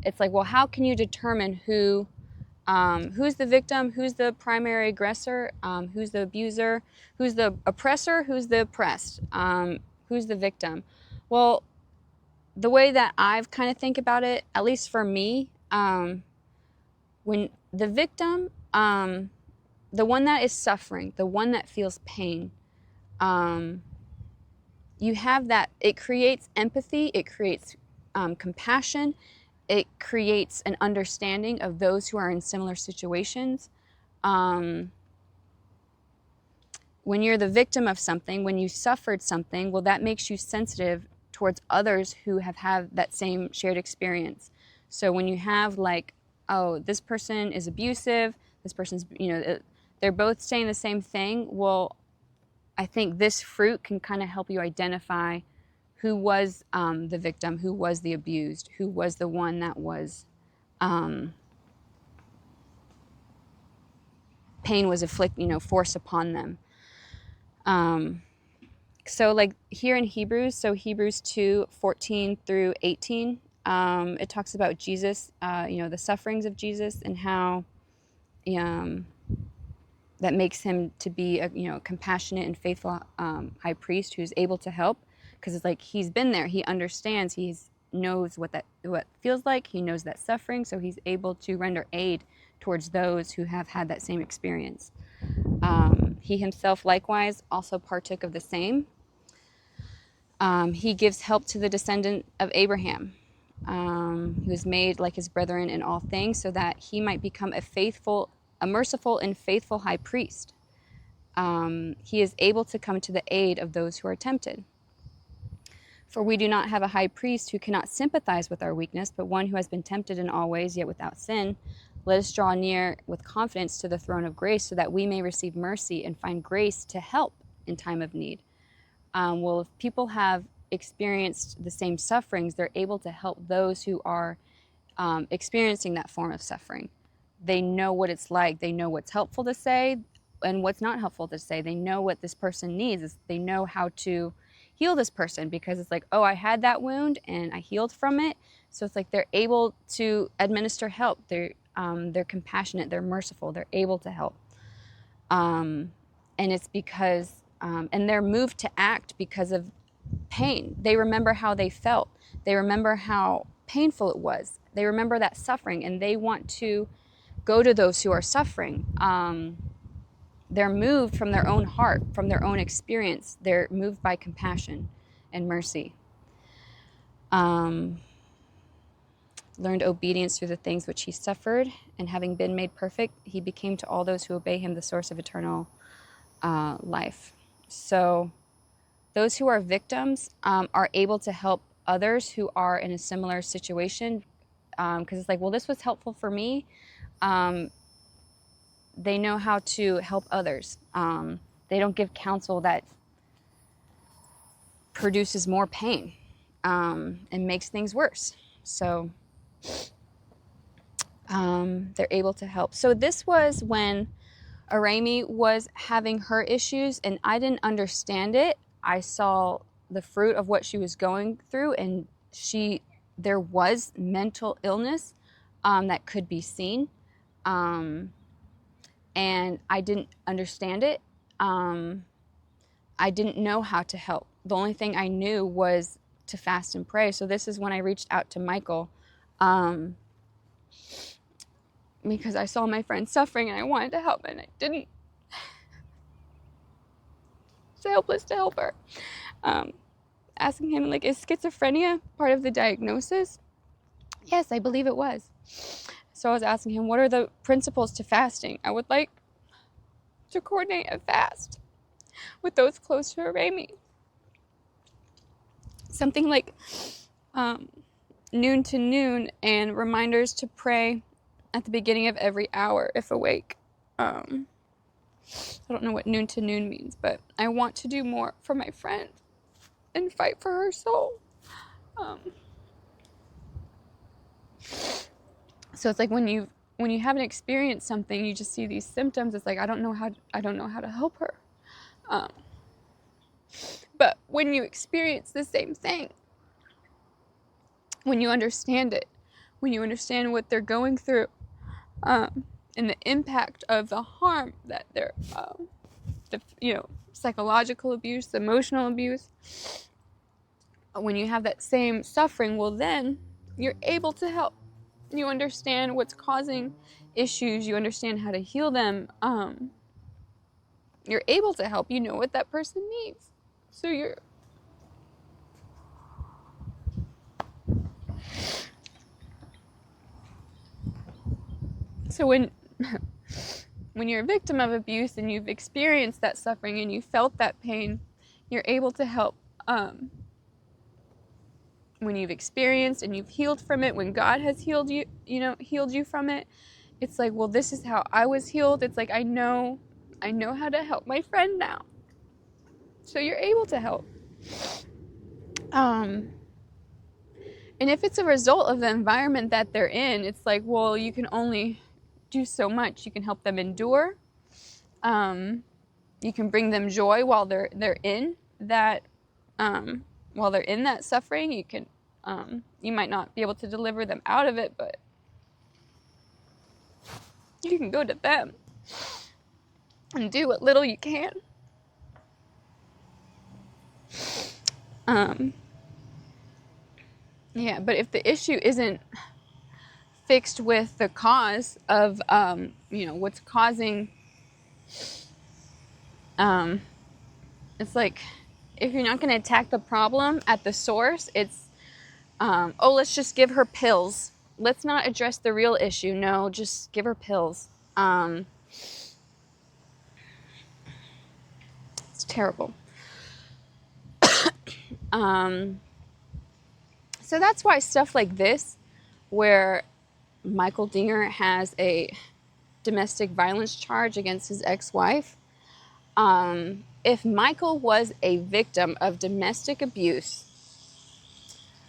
It's like, well, how can you determine who's the victim, who's the primary aggressor, who's the abuser, who's the oppressor, who's the oppressed, who's the victim? Well, the way that I've kind of think about it, at least for me, when the victim, the one that is suffering, the one that feels pain, you have that, it creates empathy, it creates compassion, it creates an understanding of those who are in similar situations. When you're the victim of something, when you suffered something, well, that makes you sensitive towards others who have had that same shared experience. So when you have like, oh, this person is abusive, this person's, they're both saying the same thing, well, I think this fruit can kind of help you identify who was the victim, who was the abused, who was the one that was, pain was forced upon them. So like here in Hebrews, so Hebrews 2:14 through 18, it talks about Jesus, the sufferings of Jesus, and how that makes him to be a compassionate and faithful high priest who's able to help, because it's like he's been there, he understands, he knows what feels like, he knows that suffering, so he's able to render aid towards those who have had that same experience. He himself likewise also partook of the same. He gives help to the descendant of Abraham, who is made like his brethren in all things, so that he might become a merciful and faithful high priest. He is able to come to the aid of those who are tempted. For we do not have a high priest who cannot sympathize with our weakness, but one who has been tempted in all ways, yet without sin. Let us draw near with confidence to the throne of grace, so that we may receive mercy and find grace to help in time of need. Well, if people have experienced the same sufferings, they're able to help those who are experiencing that form of suffering. They know what it's like. They know what's helpful to say and what's not helpful to say. They know what this person needs. They know how to heal this person, because it's like, oh, I had that wound and I healed from it. So it's like they're able to administer help. They're compassionate. They're merciful. They're able to help. And it's because, and they're moved to act because of pain. They remember how they felt. They remember how painful it was. They remember that suffering, and they want to go to those who are suffering. They're moved from their own heart, from their own experience. They're moved by compassion and mercy. Learned obedience through the things which he suffered, and having been made perfect, he became to all those who obey him the source of eternal life. So those who are victims are able to help others who are in a similar situation, because it's like, well, this was helpful for me. They know how to help others. They don't give counsel that produces more pain and makes things worse. So they're able to help. So this was when Arami was having her issues, and I didn't understand it. I saw the fruit of what she was going through, and there was mental illness that could be seen, and I didn't understand it. I didn't know how to help. The only thing I knew was to fast and pray. So this is when I reached out to Michael, because I saw my friend suffering and I wanted to help, and I didn't. It's helpless to help her. Asking him, like, is schizophrenia part of the diagnosis? Yes, I believe it was. So I was asking him, what are the principles to fasting? I would like to coordinate a fast with those close to Arami. Something like noon to noon, and reminders to pray at the beginning of every hour if awake. I don't know what noon to noon means, but I want to do more for my friend and fight for her soul. So it's like when you haven't experienced something, you just see these symptoms. It's like, I don't know how to help her. But when you experience the same thing, when you understand it, when you understand what they're going through, and the impact of the harm that they're, psychological abuse, emotional abuse, when you have that same suffering, well, then you're able to help. You understand what's causing issues. You understand how to heal them. You're able to help. You know what that person needs. So when you're a victim of abuse and you've experienced that suffering and you felt that pain, you're able to help. When you've experienced and you've healed from it, when God has healed you from it, it's like, well, this is how I was healed. It's like, I know how to help my friend now. So you're able to help. And if it's a result of the environment that they're in, it's like, well, you can only do so much. You can help them endure. You can bring them joy while they're in that suffering. You can you might not be able to deliver them out of it, but you can go to them and do what little you can. But if the issue isn't fixed with the cause of, what's causing, it's like, if you're not going to attack the problem at the source, it's, let's just give her pills. Let's not address the real issue. No, just give her pills. It's terrible. So that's why stuff like this, where Michael Dinger has a domestic violence charge against his ex-wife, if Michael was a victim of domestic abuse,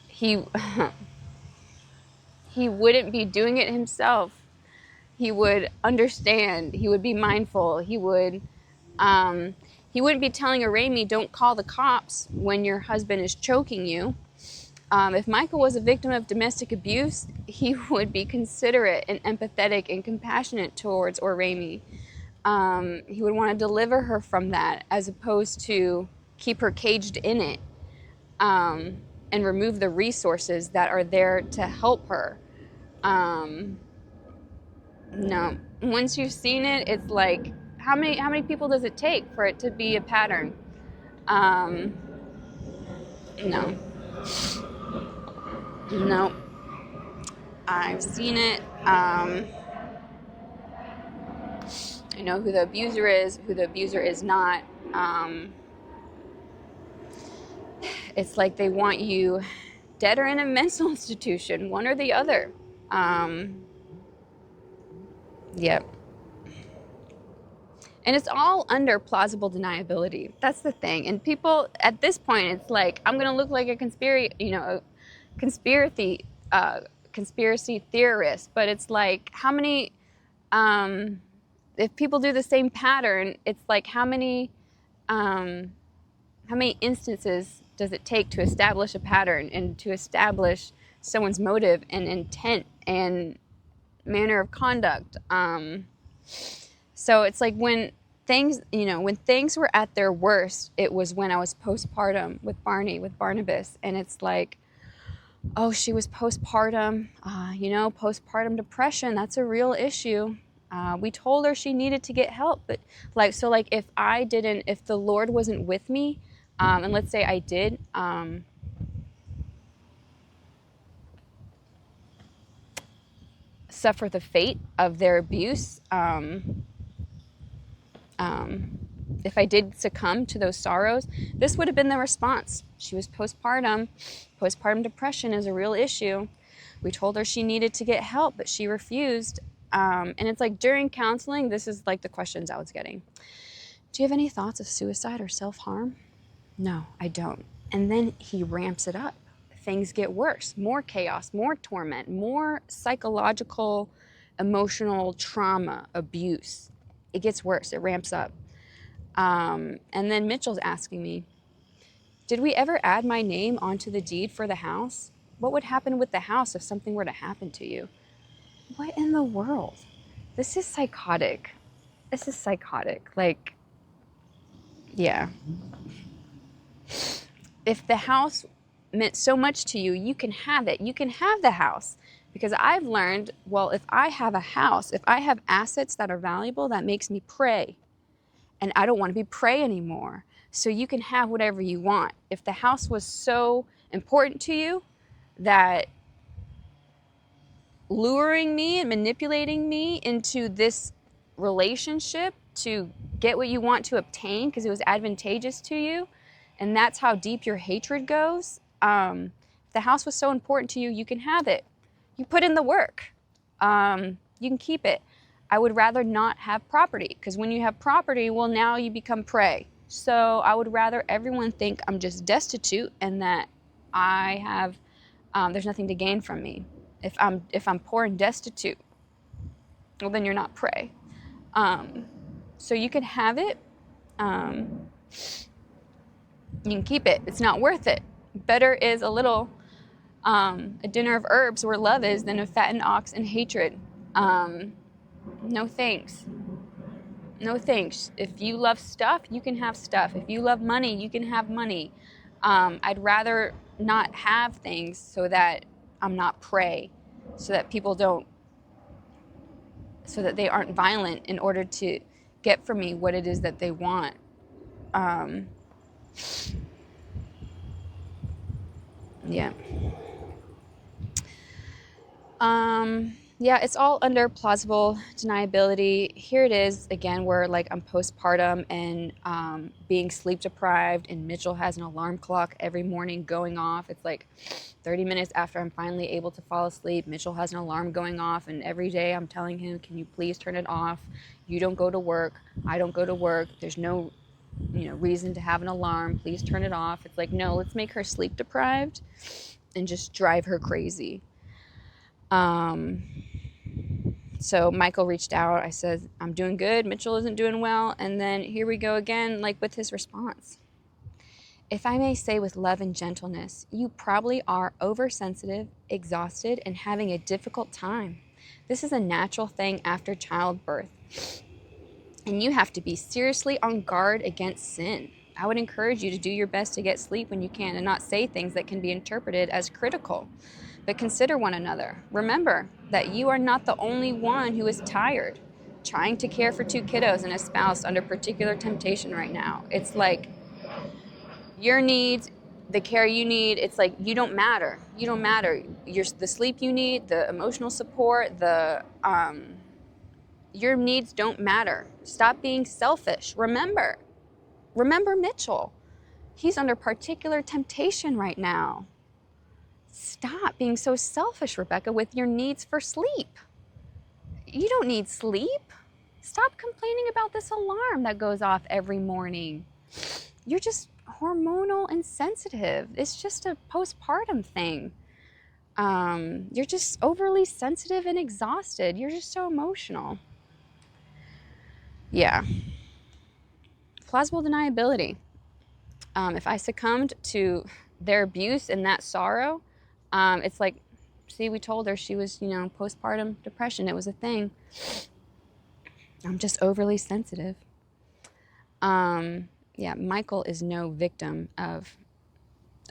he wouldn't be doing it himself. He would understand. He would be mindful. He wouldn't be telling Arami, don't call the cops when your husband is choking you. If Michael was a victim of domestic abuse, he would be considerate and empathetic and compassionate towards Arami. He would want to deliver her from that, as opposed to keep her caged in it, and remove the resources that are there to help her. No. Once you've seen it, it's like, how many people does it take for it to be a pattern? No. No. I've seen it. I know who the abuser is not. It's like they want you dead or in a mental institution, one or the other. Yep. And it's all under plausible deniability. That's the thing. And people, at this point, it's like, I'm going to look like a conspiracy conspiracy theorist, but it's like, how many, if people do the same pattern, it's like how many instances does it take to establish a pattern and to establish someone's motive and intent and manner of conduct? So it's like when things were at their worst, it was when I was postpartum with Barnabas. And it's like, oh, she was postpartum, postpartum depression. That's a real issue. We told her she needed to get help. But if the Lord wasn't with me, and let's say I did, suffer the fate of their abuse, if I did succumb to those sorrows, this would have been the response. She was postpartum. Postpartum depression is a real issue. We told her she needed to get help, but she refused. And it's like during counseling, this is like the questions I was getting. Do you have any thoughts of suicide or self-harm? No, I don't. And then he ramps it up. Things get worse, more chaos, more torment, more psychological, emotional trauma, abuse. It gets worse, it ramps up. And then Mitchell's asking me, did we ever add my name onto the deed for the house? What would happen with the house if something were to happen to you? What in the world? This is psychotic. Like, yeah. If the house meant so much to you, you can have it. You can have the house. Because I've learned, well, if I have a house, if I have assets that are valuable, that makes me prey. And I don't want to be prey anymore. So you can have whatever you want. If the house was so important to you that luring me and manipulating me into this relationship to get what you want to obtain because it was advantageous to you, and that's how deep your hatred goes, if the house was so important to you, you can have it. You put in the work. You can keep it. I would rather not have property, because when you have property, well, now you become prey. So I would rather everyone think I'm just destitute and that I have, there's nothing to gain from me. If I'm poor and destitute, well, then you're not prey. So you can have it. You can keep it. It's not worth it. Better is a little, a dinner of herbs where love is than a fattened ox in hatred. No thanks. No thanks. If you love stuff, you can have stuff. If you love money, you can have money. I'd rather not have things so that I'm not prey, so that people don't, so that they aren't violent in order to get from me what it is that they want. Yeah. Yeah, it's all under plausible deniability. Here it is again, where like I'm postpartum and being sleep deprived, and Mitchell has an alarm clock every morning going off. It's like 30 minutes after I'm finally able to fall asleep, Mitchell has an alarm going off, and every day I'm telling him, can you please turn it off? You don't go to work. I don't go to work. There's no, reason to have an alarm. Please turn it off. It's like, no, let's make her sleep deprived and just drive her crazy. So Michael reached out. I said, I'm doing good. Mitchell isn't doing well. And then here we go again, like with his response. If I may say with love and gentleness, you probably are oversensitive, exhausted, and having a difficult time. This is a natural thing after childbirth. And you have to be seriously on guard against sin. I would encourage you to do your best to get sleep when you can and not say things that can be interpreted as critical. But consider one another. Remember that you are not the only one who is tired, trying to care for 2 kiddos and a spouse under particular temptation right now. It's like your needs, the care you need, it's like you don't matter. You don't matter. The sleep you need, the emotional support, your needs don't matter. Stop being selfish. Remember Mitchell. He's under particular temptation right now. Stop being so selfish, Rebecca, with your needs for sleep. You don't need sleep. Stop complaining about this alarm that goes off every morning. You're just hormonal and sensitive. It's just a postpartum thing. You're just overly sensitive and exhausted. You're just so emotional. Yeah. Plausible deniability. If I succumbed to their abuse and that sorrow, it's like, see, we told her she was, postpartum depression. It was a thing. I'm just overly sensitive. Yeah, Michael is no victim of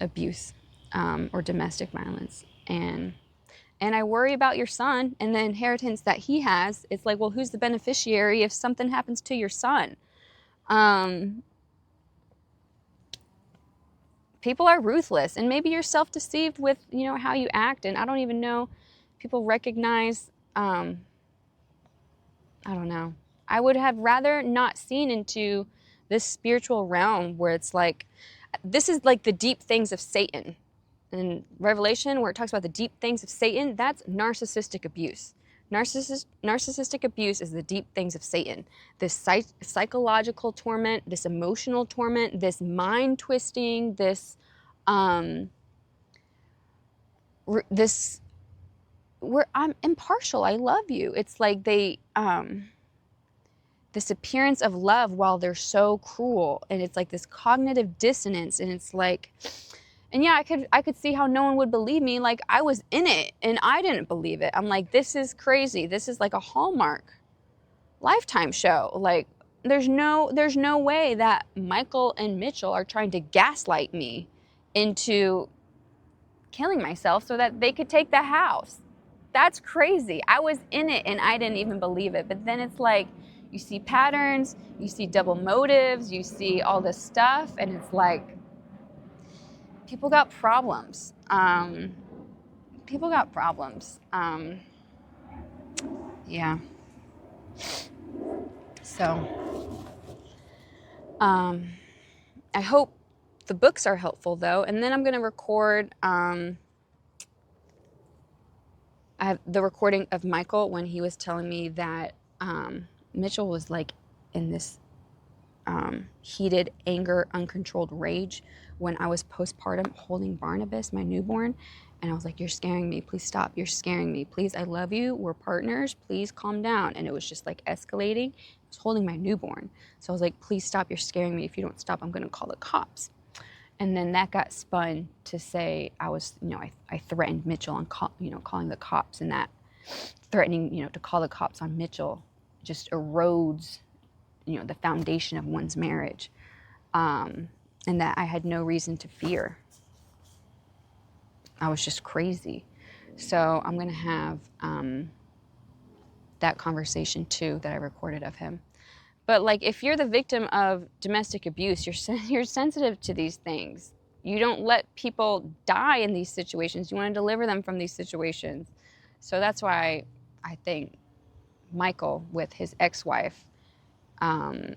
abuse or domestic violence. And I worry about your son and the inheritance that he has. It's like, well, who's the beneficiary if something happens to your son? People are ruthless, and maybe you're self-deceived with, how you act. And I don't even know, people recognize, I don't know. I would have rather not seen into this spiritual realm where it's like, this is like the deep things of Satan. In Revelation, where it talks about the deep things of Satan, that's narcissistic abuse. Narcissistic abuse is the deep things of Satan. This psychological torment, this emotional torment, this mind twisting, this I'm impartial. I love you. It's like they this appearance of love while they're so cruel, and it's like this cognitive dissonance, and it's like, and yeah, I could see how no one would believe me. Like, I was in it and I didn't believe it. I'm like, this is crazy. This is like a Hallmark Lifetime show. Like, there's no way that Michael and Mitchell are trying to gaslight me into killing myself so that they could take the house. That's crazy. I was in it and I didn't even believe it. But then it's like, you see patterns, you see double motives, you see all this stuff, and it's like, people got problems. People got problems. Yeah. So, I hope the books are helpful, though. And then I'm going to record, I have the recording of Michael when he was telling me that Mitchell was like in this heated anger, uncontrolled rage when I was postpartum holding Barnabas, my newborn. And I was like, you're scaring me. Please stop. You're scaring me. Please, I love you. We're partners. Please calm down. And it was just like escalating. I was holding my newborn. So I was like, please stop. You're scaring me. If you don't stop, I'm going to call the cops. And then that got spun to say I was, I threatened Mitchell on, calling the cops, and that threatening, to call the cops on Mitchell just erodes, the foundation of one's marriage, and that I had no reason to fear. I was just crazy. So I'm going to have that conversation too that I recorded of him. But like, if you're the victim of domestic abuse, you're sensitive to these things. You don't let people die in these situations. You want to deliver them from these situations. So that's why I think Michael, with his ex-wife, the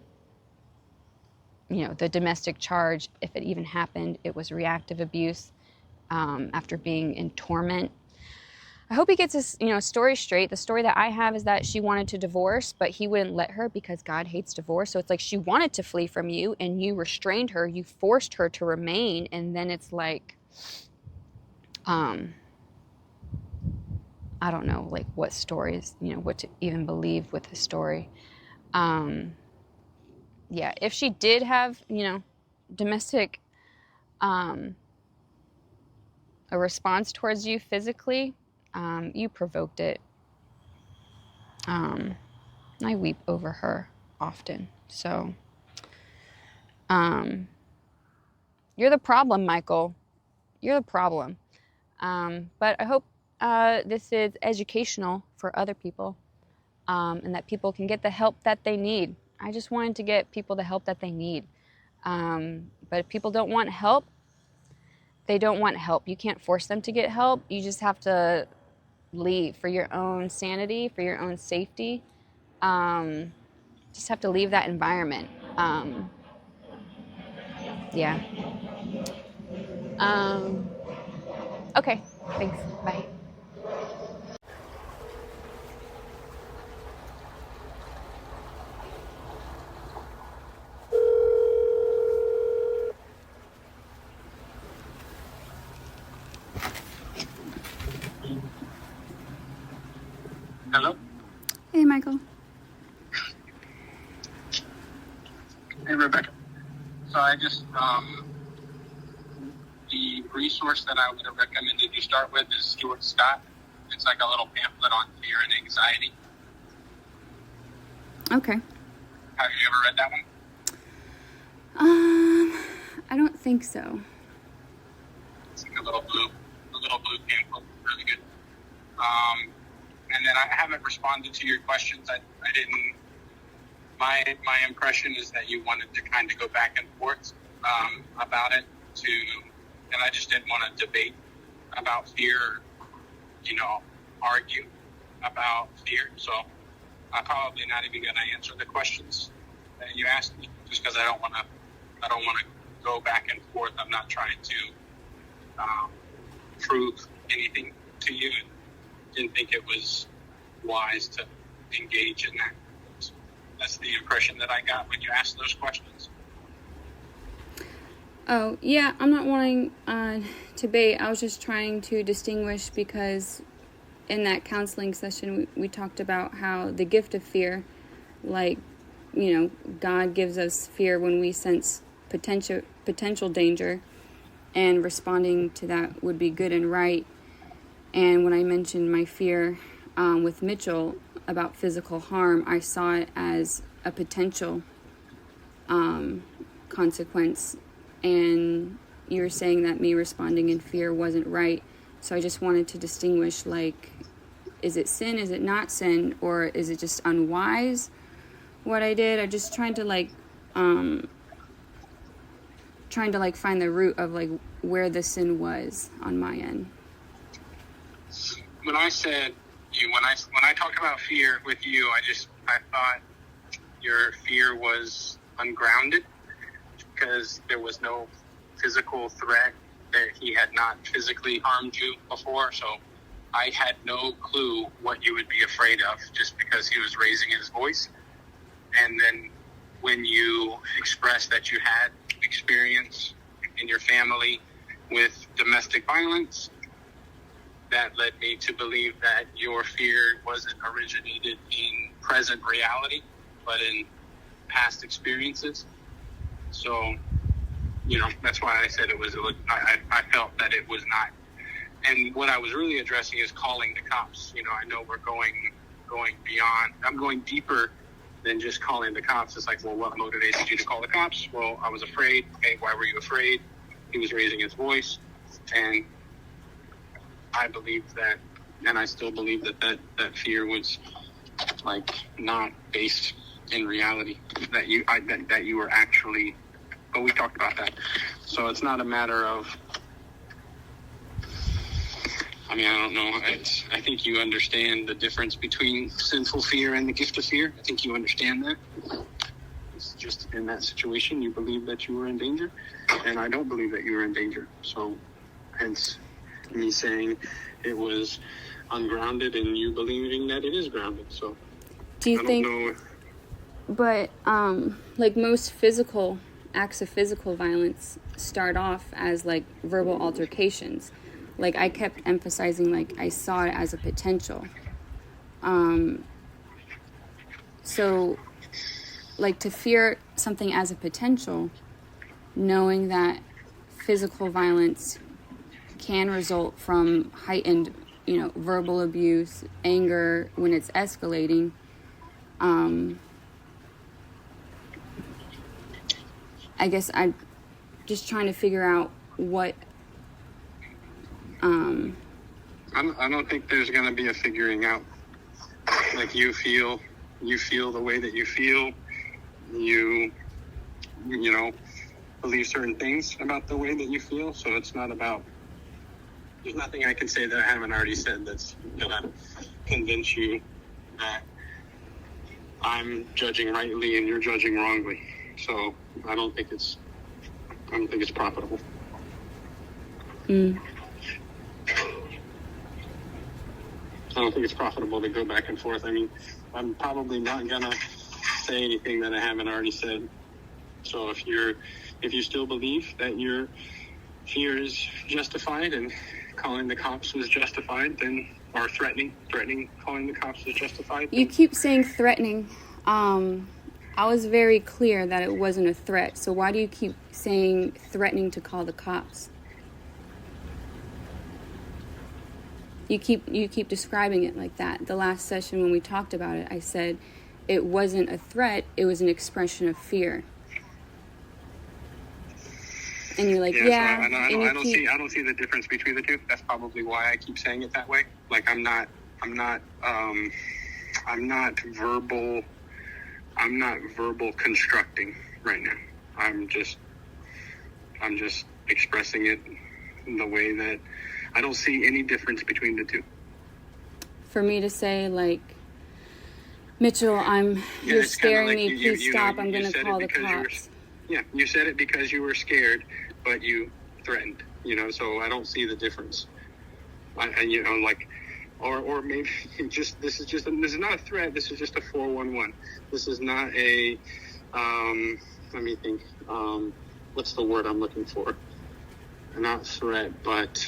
domestic charge, if it even happened, it was reactive abuse after being in torment. I hope he gets his, story straight. The story that I have is that she wanted to divorce, but he wouldn't let her because God hates divorce. So it's like she wanted to flee from you, and you restrained her. You forced her to remain, and then it's like, I don't know, like what stories, what to even believe with the story. Yeah, if she did have, domestic, a response towards you physically, you provoked it. I weep over her often. So, you're the problem, Michael. You're the problem. But I hope this is educational for other people, and that people can get the help that they need. I just wanted to get people the help that they need. But if people don't want help, they don't want help. You can't force them to get help. You just have to leave for your own sanity, for your own safety. Just have to leave that environment. Yeah. Okay, thanks. Bye. Hey, Rebecca. So I just, the resource that I would have recommended you start with is Stuart Scott. It's like a little pamphlet on fear and anxiety. Okay. Have you ever read that one? I don't think so. It's like a little blue pamphlet, really good. And then I haven't responded to your questions. I didn't. My impression is that you wanted to kind of go back and forth about it and I just didn't want to debate about fear, argue about fear. So I'm probably not even going to answer the questions that you asked me, just because I don't want to go back and forth. I'm not trying to prove anything to you. And didn't think it was wise to engage in that. So that's the impression that I got when you asked those questions. Oh, yeah, I'm not wanting to debate. I was just trying to distinguish, because in that counseling session, we talked about how the gift of fear, like, God gives us fear when we sense potential danger, and responding to that would be good and right. And when I mentioned my fear with Mitchell about physical harm, I saw it as a potential consequence. And you were saying that me responding in fear wasn't right. So I just wanted to distinguish, like, is it sin? Is it not sin? Or is it just unwise what I did? I'm just trying to find the root of where the sin was on my end. When I said when I talked about fear with you, I thought your fear was ungrounded, because there was no physical threat, that he had not physically harmed you before. So I had no clue what you would be afraid of, just because he was raising his voice. And then when you expressed that you had experience in your family with domestic violence, that led me to believe that your fear wasn't originated in present reality, but in past experiences. So, that's why I said it was. I felt that it was not. And what I was really addressing is calling the cops. I know we're going beyond. I'm going deeper than just calling the cops. It's like, well, what motivated you to call the cops? Well, I was afraid. Okay, why were you afraid? He was raising his voice, and I believed that, and I still believe that fear was not based in reality. That you were actually. But we talked about that. So it's not a matter of, I don't know. I think you understand the difference between sinful fear and the gift of fear. I think you understand that. It's just in that situation, you believe that you were in danger, and I don't believe that you were in danger. So hence me saying it was ungrounded, and you believing that it is grounded. So do you think, know. But most acts of physical violence start off as verbal altercations. I kept emphasizing I saw it as a potential. So to fear something as a potential, knowing that physical violence can result from heightened, verbal abuse, anger when it's escalating. I guess I'm just trying to figure out what. I don't think there's going to be a figuring out. You feel the way that you feel. You believe certain things about the way that you feel. So it's not about. There's nothing I can say that I haven't already said that's going to convince you that I'm judging rightly and you're judging wrongly. So I don't think it's profitable. I don't think it's profitable to go back and forth. I'm probably not gonna say anything that I haven't already said. So if you still believe that your fear is justified and calling the cops was justified, then, or threatening calling the cops was justified. You keep saying threatening. I was very clear that it wasn't a threat. So why do you keep saying threatening to call the cops? You keep describing it like that. The last session when we talked about it, I said it wasn't a threat, it was an expression of fear. And you're like, yeah. So I don't see the difference between the two. That's probably why I keep saying it that way. Like I'm not verbal constructing right now. I'm just expressing it in the way that I don't see any difference between the two. For me to say, like, Mitchell, you're scaring me, please stop, I'm going to call the cops. You said it because you were scared, but you threatened, so I don't see the difference. Or maybe this is not a threat, this is just a 411. This is not a, let me think, what's the word I'm looking for? Not threat, but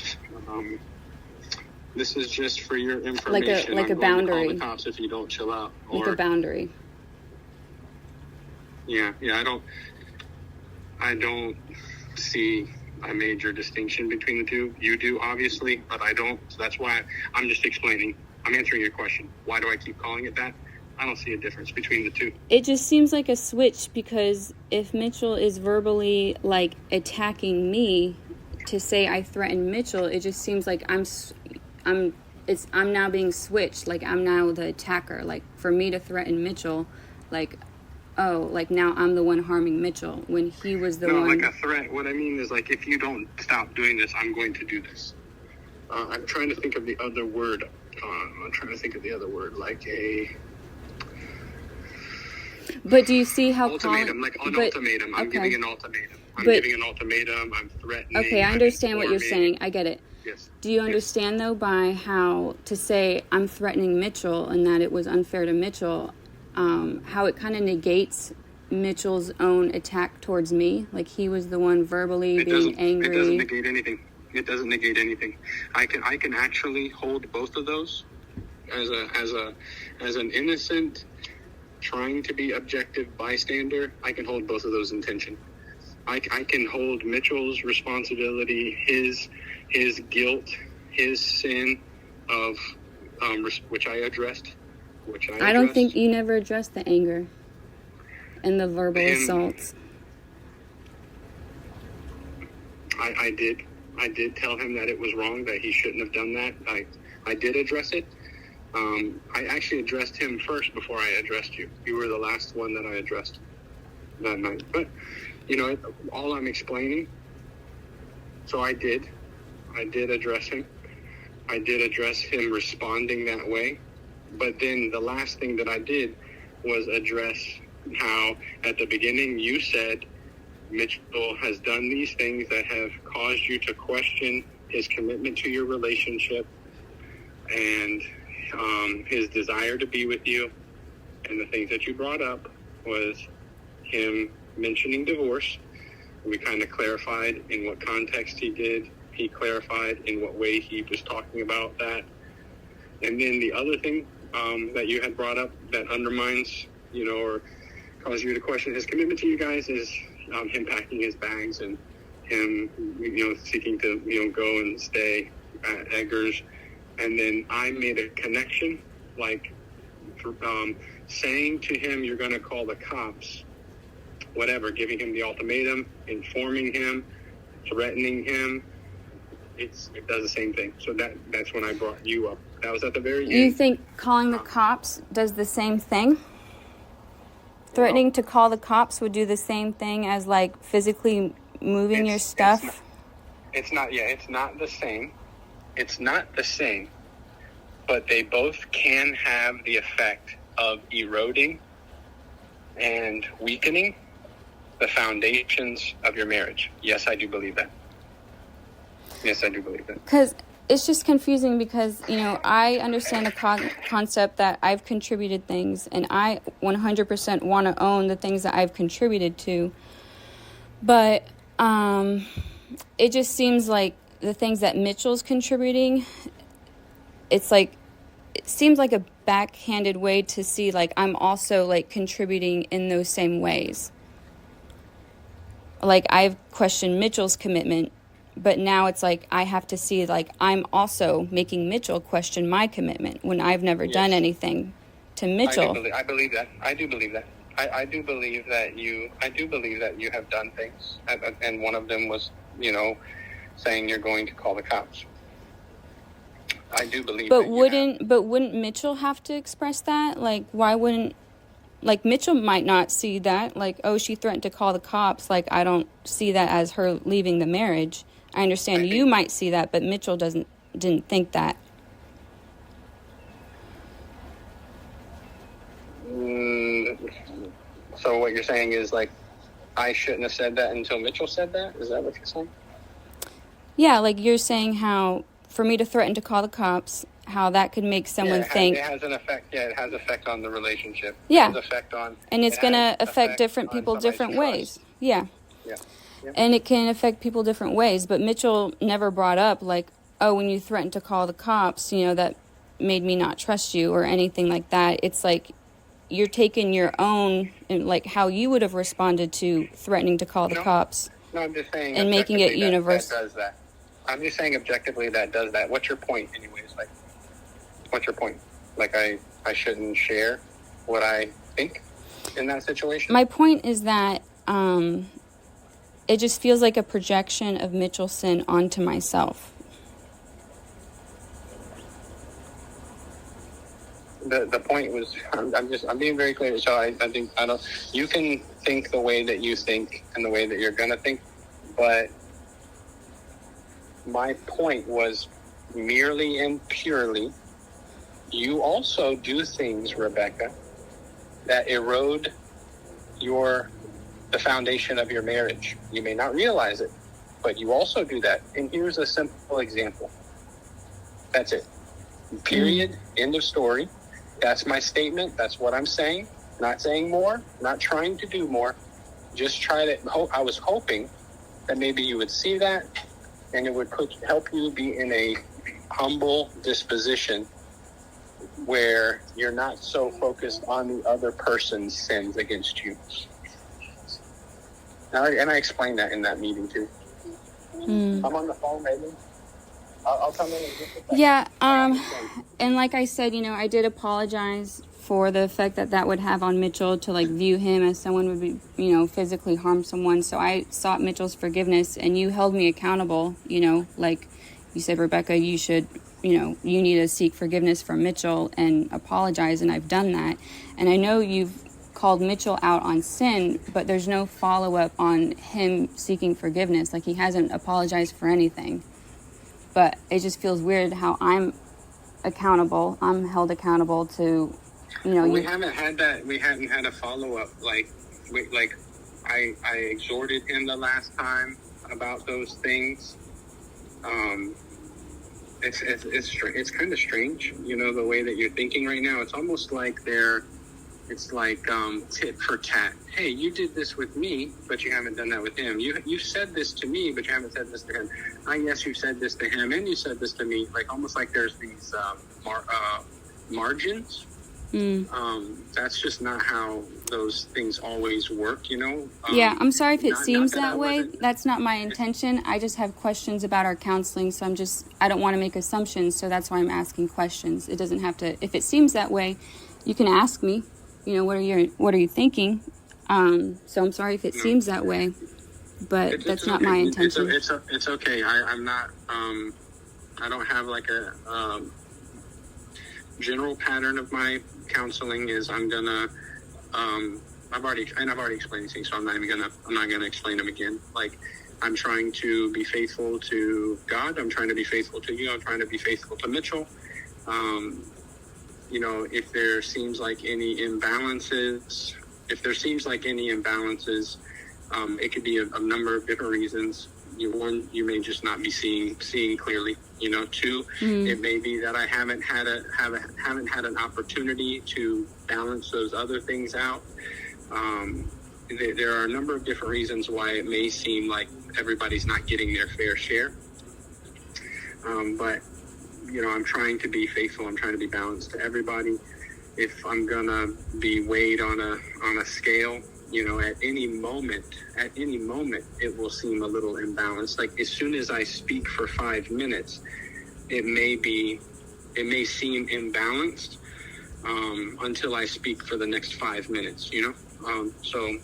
this is just for your information. Like a I'm boundary. going to call the cops if you don't chill out. Like a boundary. Yeah. I don't see a major distinction between the two. You do, obviously, but I don't. So that's why I'm just explaining. I'm answering your question. Why do I keep calling it that? I don't see a difference between the two. It just seems like a switch, because if Mitchell is verbally, like, attacking me to say I threatened Mitchell, it just seems like I'm now being switched. Like, I'm now the attacker. Like, for me to threaten Mitchell, like, oh, like now I'm the one harming Mitchell when he was the one. No, like a threat. What I mean is, like, if you don't stop doing this, I'm going to do this. I'm trying to think of the other word. Like a... But do you see how... Ultimatum, ultimatum. I'm giving an ultimatum. I'm threatening. Okay, I understand what you're saying. I get it. Yes. Do you understand, though, by how to say I'm threatening Mitchell and that it was unfair to Mitchell, how it kind of negates Mitchell's own attack towards me? Like, he was the one verbally being angry. It doesn't negate anything. I can actually hold both of those as an innocent, trying to be objective bystander. I can hold both of those in tension. I can hold Mitchell's responsibility, his guilt, his sin of which I addressed. I don't think you never addressed the anger and the verbal assaults. I did tell him that it was wrong, that he shouldn't have done that. I did address it. I actually addressed him first before I addressed you. You were the last one that I addressed that night. But, all I'm explaining, so I did address him. I did address him responding that way. But then the last thing that I did was address how, at the beginning, you said Mitchell has done these things that have caused you to question his commitment to your relationship and his desire to be with you. And the things that you brought up was him mentioning divorce. We kind of clarified in what context he did. He clarified in what way he was talking about that. And then the other thing that you had brought up that undermines, or causes you to question his commitment to you guys is him packing his bags and him, seeking to, go and stay at Edgar's. And then I made a connection, like saying to him, you're going to call the cops, whatever, giving him the ultimatum, informing him, threatening him. It does the same thing. So that's when I brought you up. That was at the very end. You think calling the cops does the same thing? Threatening to call the cops would do the same thing as, like, physically moving your stuff? It's not the same. It's not the same. But they both can have the effect of eroding and weakening the foundations of your marriage. Yes, I do believe that. Because it's just confusing because, I understand the concept that I've contributed things, and I 100% want to own the things that I've contributed to. But it just seems like the things that Mitchell's contributing, it seems like a backhanded way to see, like, I'm also, like, contributing in those same ways. Like, I've questioned Mitchell's commitment, but now it's like I have to see, like, I'm also making Mitchell question my commitment when I've never done anything to Mitchell. I believe that. I do believe that. I do believe that you have done things, and one of them was, saying you're going to call the cops. I do believe But that. wouldn't Mitchell have to express that? Like, why wouldn't, like, Mitchell might not see that, like, oh, she threatened to call the cops. Like, I don't see that as her leaving the marriage. I understand you might see that, but Mitchell didn't think that. So what you're saying is, like, I shouldn't have said that until Mitchell said that? Is that what you're saying? Yeah, like, you're saying how for me to threaten to call the cops, how that could make someone think. It has an effect. Yeah, it has effect on the relationship. Yeah. It has effect on. And it's going to affect different people different ways. Yeah. Yeah. And it can affect people different ways. But Mitchell never brought up, like, oh, when you threatened to call the cops, that made me not trust you or anything like that. It's like you're taking your own, like, how you would have responded to threatening to call the cops. No, I'm just saying. And making it universal. That does that. I'm just saying objectively that does that. What's your point, anyways? Like, what's your point? Like, I shouldn't share what I think in that situation? My point is that it just feels like a projection of Mitchell's sin onto myself. The point was, I'm being very clear. So I think, you can think the way that you think and the way that you're going to think, but my point was merely and purely, you also do things, Rebecca, that erode the foundation of your marriage. You may not realize it, but you also do that. And here's a simple example. That's it. Period. End of story. That's my statement. That's what I'm saying. Not saying more, not trying to do more. Just I was hoping that maybe you would see that and it would help you be in a humble disposition where you're not so focused on the other person's sins against you. And I explained that in that meeting too. I'm on the phone, maybe. I'll come in and just a second. Yeah, and like I said, I did apologize for the effect that would have on Mitchell to, like, view him as someone would be, physically harm someone. So I sought Mitchell's forgiveness, and you held me accountable, like you said, Rebecca, you should, you need to seek forgiveness from Mitchell and apologize, and I've done that. And I know you've called Mitchell out on sin, but there's no follow-up on him seeking forgiveness. Like, he hasn't apologized for anything. But it just feels weird how I'm held accountable to, We haven't had that. We hadn't had a follow-up. I exhorted him the last time about those things. It's kind of strange, the way that you're thinking right now. It's almost like it's like tit for tat. Hey, you did this with me, but you haven't done that with him. You said this to me, but you haven't said this to him. Yes, you said this to him, and you said this to me. Like, almost like there's these margins. That's just not how those things always work, Yeah, I'm sorry if it seems that way. That's not my intention. I just have questions about our counseling, so I don't want to make assumptions, so that's why I'm asking questions. It doesn't have to, if it seems that way, you can ask me, what are you thinking? So I'm sorry if it seems that way, but that's not my intention. It's okay. I'm not, I don't have like a general pattern of my counseling is I'm gonna, I've already explained these things, so I'm not gonna explain them again. Like, I'm trying to be faithful to God. I'm trying to be faithful to you. I'm trying to be faithful to Mitchell. If there seems like any imbalances, it could be a number of different reasons. One, you may just not be seeing clearly. Two, it may be that I haven't had an opportunity to balance those other things out. There are a number of different reasons why it may seem like everybody's not getting their fair share. But I'm trying to be faithful. I'm trying to be balanced to everybody. if I'm gonna be weighed on a scale, at any moment, it will seem a little imbalanced. Like as soon as I speak for 5 minutes, it may seem imbalanced until I speak for the next 5 minutes. So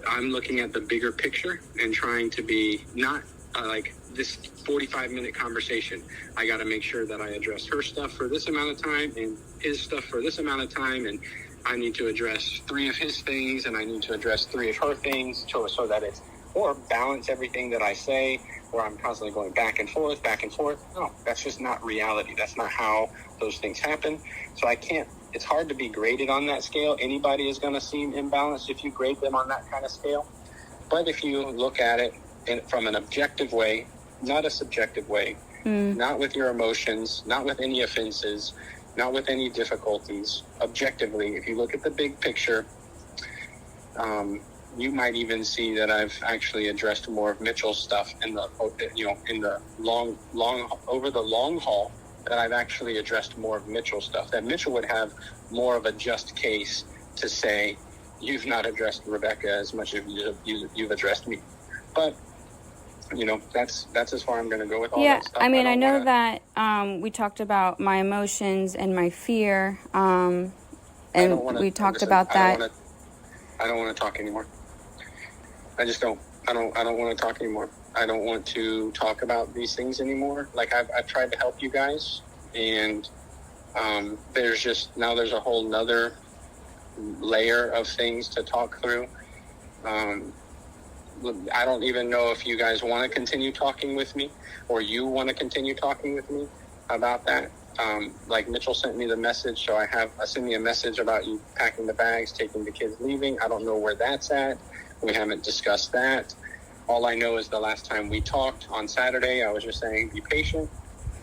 I'm looking at the bigger picture and trying to be not like this 45-minute conversation. I got to make sure that I address her stuff for this amount of time and his stuff for this amount of time, and I need to address 3 of his things and I need to address 3 of her things so that it's, or balance everything that I say, or I'm constantly going back and forth. No, that's just not reality. That's not how those things happen. So it's hard to be graded on that scale. Anybody is going to seem imbalanced if you grade them on that kind of scale. But if you look at it from an objective way, not a subjective way, not with your emotions, not with any offenses, not with any difficulties, objectively, if you look at the big picture, you might even see that I've actually addressed more of Mitchell's stuff in the long haul, that I've actually addressed more of Mitchell's stuff, that Mitchell would have more of a just case to say, you've not addressed Rebecca as much as you've addressed me. But, that's as far I'm going to go with all that stuff. I mean, I know that we talked about my emotions and my fear, and we talked about that. I don't want to talk anymore. I just don't. I don't want to talk anymore. I don't want to talk about these things anymore. Like I've tried to help you guys, and there's a whole nother layer of things to talk through. I don't even know if you guys want to continue talking with me, or you want to continue talking with me about that. Like Mitchell sent me the message, so I sent me a message about you packing the bags, taking the kids, leaving. I don't know where that's at. We haven't discussed that. All I know is the last time we talked on Saturday, I was just saying, be patient,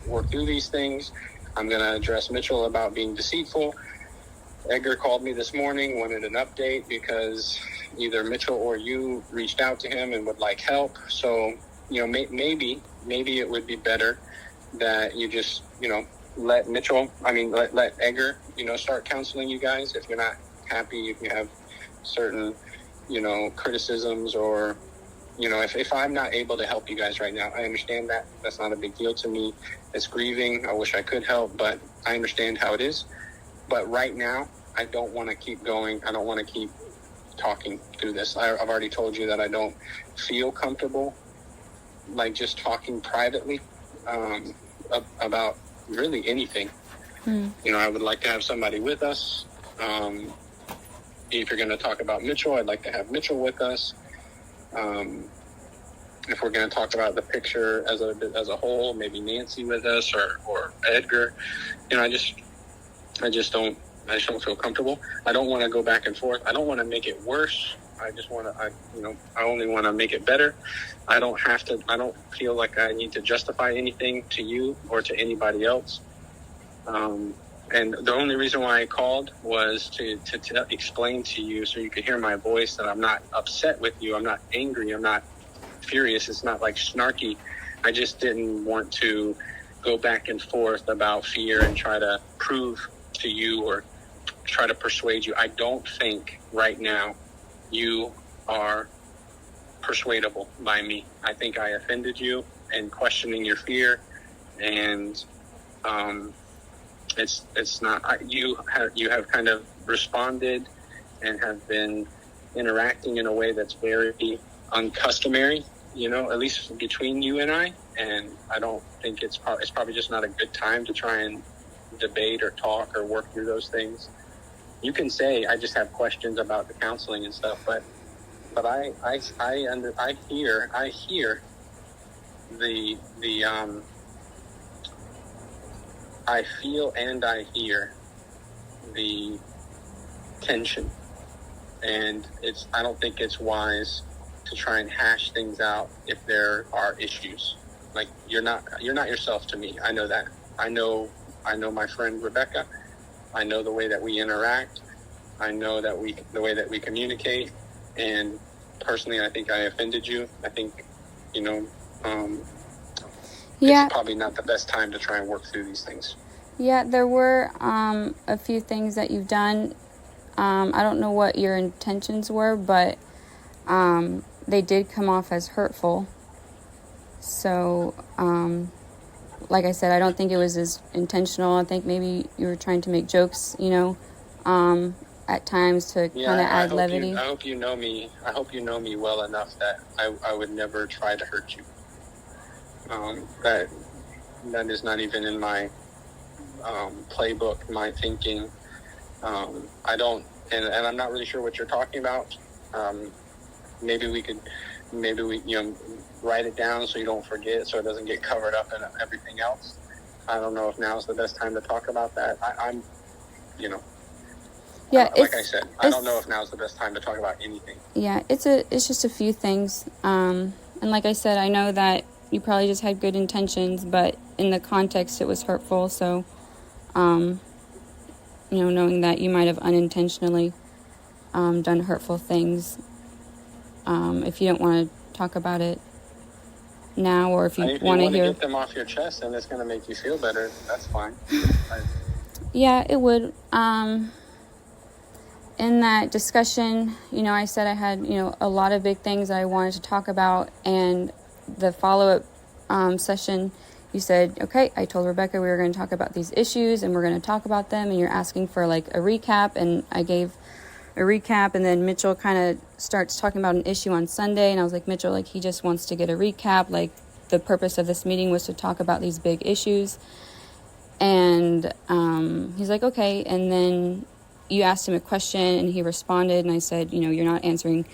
work through these things. I'm going to address Mitchell about being deceitful. Edgar called me this morning, wanted an update because either Mitchell or you reached out to him and would like help. So, maybe it would be better that you just, let Edgar, start counseling you guys. If you're not happy, if you have certain, criticisms, or, if I'm not able to help you guys right now, I understand that. That's not a big deal to me. It's grieving. I wish I could help, but I understand how it is. But right now, I don't want to keep going. I don't want to keep talking through this. I've already told you that I don't feel comfortable, like just talking privately about really anything. I would like to have somebody with us. If you're going to talk about Mitchell, I'd like to have Mitchell with us. If we're going to talk about the picture as a whole, maybe Nancy with us or Edgar. I just don't feel comfortable. I don't want to go back and forth. I don't want to make it worse. I just want to, I only want to make it better. I don't feel like I need to justify anything to you or to anybody else. And the only reason why I called was to explain to you, so you could hear my voice, that I'm not upset with you. I'm not angry. I'm not furious. It's not like snarky. I just didn't want to go back and forth about fear and try to prove to you or try to persuade you. I don't think right now you are persuadable by me. I think I offended you in questioning your fear, and it's not. You have kind of responded and have been interacting in a way that's very uncustomary, at least between you and I. And I don't think it's probably just not a good time to try and debate or talk or work through those things. You can say, I just have questions about the counseling and stuff, but I hear I feel and I hear the tension, and I don't think it's wise to try and hash things out if there are issues. Like you're not yourself to me. I know that. I know my friend Rebecca. I know the way that we interact. I know that the way that we communicate. And personally, I think I offended you. I think, Yeah. It's probably not the best time to try and work through these things. Yeah, there were a few things that you've done. I don't know what your intentions were, but they did come off as hurtful. So, like I said, I don't think it was as intentional. I think maybe you were trying to make jokes, at times to kind of add levity. I hope you know me. I hope you know me well enough that I would never try to hurt you. That is not even in my playbook, my thinking. I don't, and I'm not really sure what you're talking about. Maybe we write it down so you don't forget, so it doesn't get covered up in everything else. I don't know if now's the best time to talk about that. Yeah, like I said, I don't know if now's the best time to talk about anything. Yeah, it's just a few things. And like I said, I know that you probably just had good intentions, but in the context it was hurtful. So, knowing that you might have unintentionally done hurtful things, if you don't want to talk about it now, or if you want to get them off your chest and it's going to make you feel better, that's fine. Yeah, it would. In that discussion, I said I had, a lot of big things that I wanted to talk about, and the follow-up session, you said, okay, I told Rebecca we were going to talk about these issues, and we're going to talk about them, and you're asking for, like, a recap, and I gave a recap, and then Mitchell kind of starts talking about an issue on Sunday, and I was like, Mitchell, like, he just wants to get a recap, like, the purpose of this meeting was to talk about these big issues, and he's like, okay, and then you asked him a question and he responded, and I said, you're not answering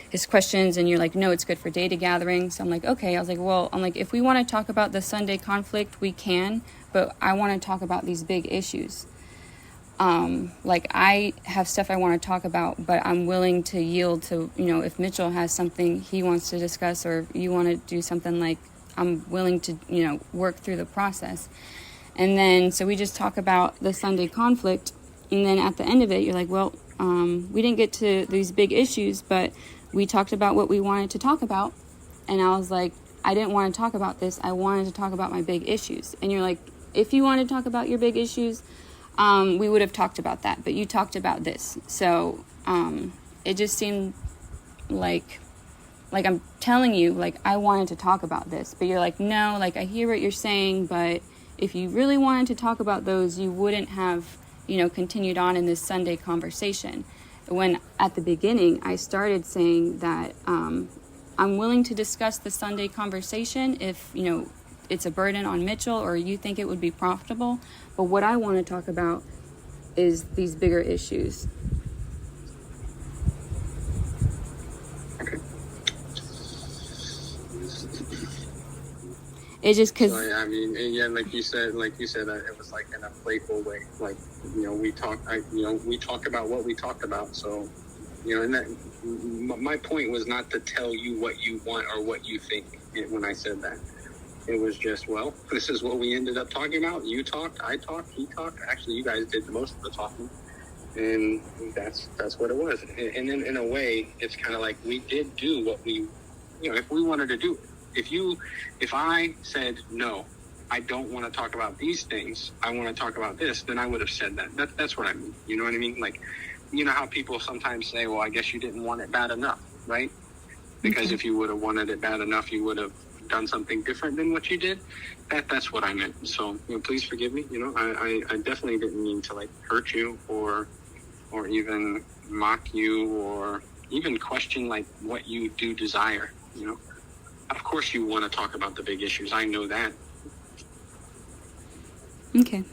his questions, and you're like, no, it's good for data gathering. So I'm like, okay. I was like, if we want to talk about the Sunday conflict, we can, but I want to talk about these big issues. I have stuff I want to talk about, but I'm willing to yield to, if Mitchell has something he wants to discuss, or you want to do something, like, I'm willing to, work through the process. And then, so we just talk about the Sunday conflict. And then at the end of it, you're like, well, we didn't get to these big issues, but we talked about what we wanted to talk about. And I was like, I didn't want to talk about this. I wanted to talk about my big issues. And you're like, if you want to talk about your big issues, we would have talked about that. But you talked about this. So it just seemed like I'm telling you, like, I wanted to talk about this. But you're like, no, like, I hear what you're saying, but if you really wanted to talk about those, you wouldn't have continued on in this Sunday conversation. When at the beginning, I started saying that I'm willing to discuss the Sunday conversation if, it's a burden on Mitchell or you think it would be profitable. But what I want to talk about is these bigger issues. It's just because like you said, it was like in a playful way. Like, we talked about what we talked about. So, and that my point was not to tell you what you want or what you think when I said that. It was just, well, this is what we ended up talking about. You talked, I talked, he talked. Actually, you guys did most of the talking, and that's what it was. And then in a way, it's kind of like we did do what we, if we wanted to do it. If I said, no, I don't want to talk about these things, I want to talk about this, then I would have said that. That's what I mean. You know what I mean? Like, you know how people sometimes say, well, I guess you didn't want it bad enough, right? Because if you would have wanted it bad enough, you would have done something different than what you did. That's what I meant. So, please forgive me. I definitely didn't mean to, like, hurt you or even mock you or even question, like, what you do desire, Of course you want to talk about the big issues. I know that. Okay.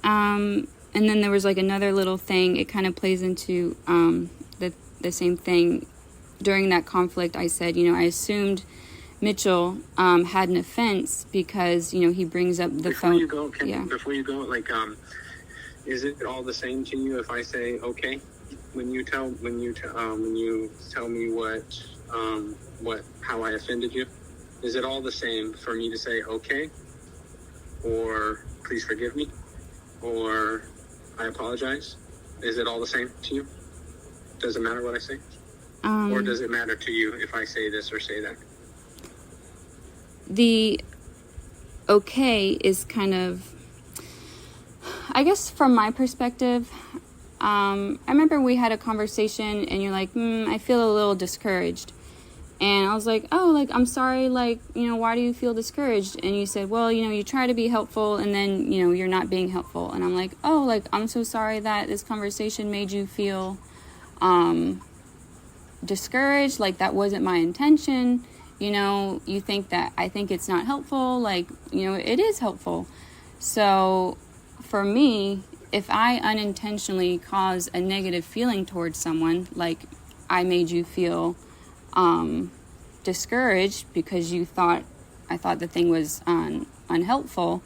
And then there was, like, another little thing. It kind of plays into the same thing. During that conflict, I said, I assumed Mitchell had an offense because, he brings up the phone. Before you go, like, is it all the same to you if I say okay when you tell me how I offended you? Is it all the same for me to say okay, or please forgive me, or I apologize? Is it all the same to you? Does it matter what I say? Or does it matter to you if I say this or say that? The okay is kind of, I guess from my perspective, I remember we had a conversation and you're like, I feel a little discouraged. And I was like, oh, like, I'm sorry, like, why do you feel discouraged? And you said, well, you try to be helpful and then, you're not being helpful. And I'm like, oh, like, I'm so sorry that this conversation made you feel discouraged. Like, that wasn't my intention. You think that I think it's not helpful. Like, it is helpful. So for me, if I unintentionally cause a negative feeling towards someone, like I made you feel discouraged because I thought the thing was unhelpful,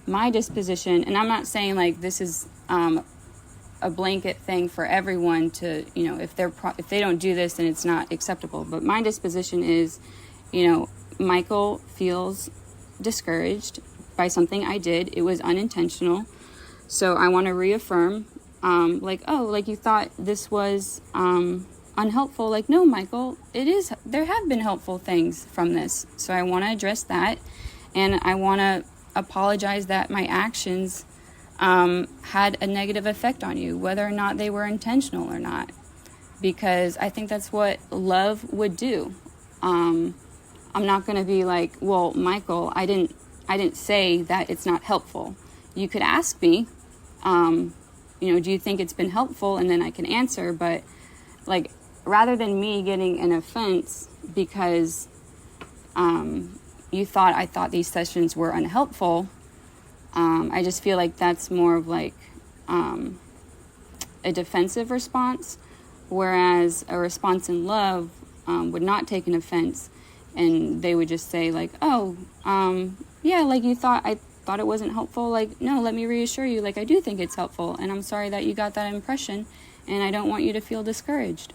my disposition, and I'm not saying like this is a blanket thing for everyone to, if they don't do this, then it's not acceptable. But my disposition is, Michael feels discouraged by something I did. It was unintentional. So I want to reaffirm, like you thought this was unhelpful. Like, no, Michael, it is. There have been helpful things from this. So I want to address that. And I want to apologize that my actions had a negative effect on you, whether or not they were intentional or not. Because I think that's what love would do. I'm not going to be like, well, Michael, I didn't say that it's not helpful. You could ask me, do you think it's been helpful? And then I can answer. But like, rather than me getting an offense because I thought these sessions were unhelpful, I just feel like that's more of like a defensive response, whereas a response in love would not take an offense, and they would just say like, oh, yeah, like I thought it wasn't helpful. Like, no, let me reassure you, like I do think it's helpful, and I'm sorry that you got that impression, and I don't want you to feel discouraged.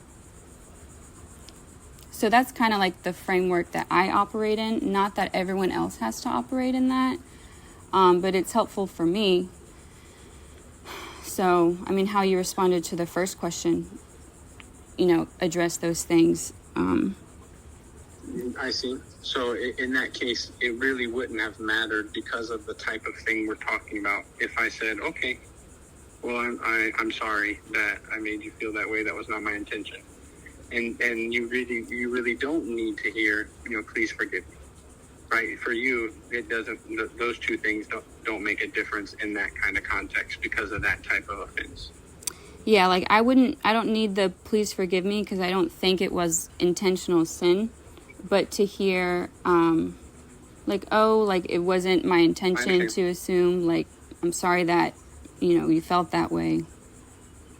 So that's kind of like the framework that I operate in. Not that everyone else has to operate in that, but it's helpful for me. So, I mean, how you responded to the first question, address those things. I see. So in that case, it really wouldn't have mattered because of the type of thing we're talking about. If I said, okay, well, I'm sorry that I made you feel that way. That was not my intention. And you really don't need to hear, please forgive me. Right? For you, it doesn't. Those two things don't make a difference in that kind of context because of that type of offense. Yeah, like I don't need the please forgive me because I don't think it was intentional sin. But to hear, like, oh, like it wasn't my intention to assume, like, I'm sorry that, you felt that way.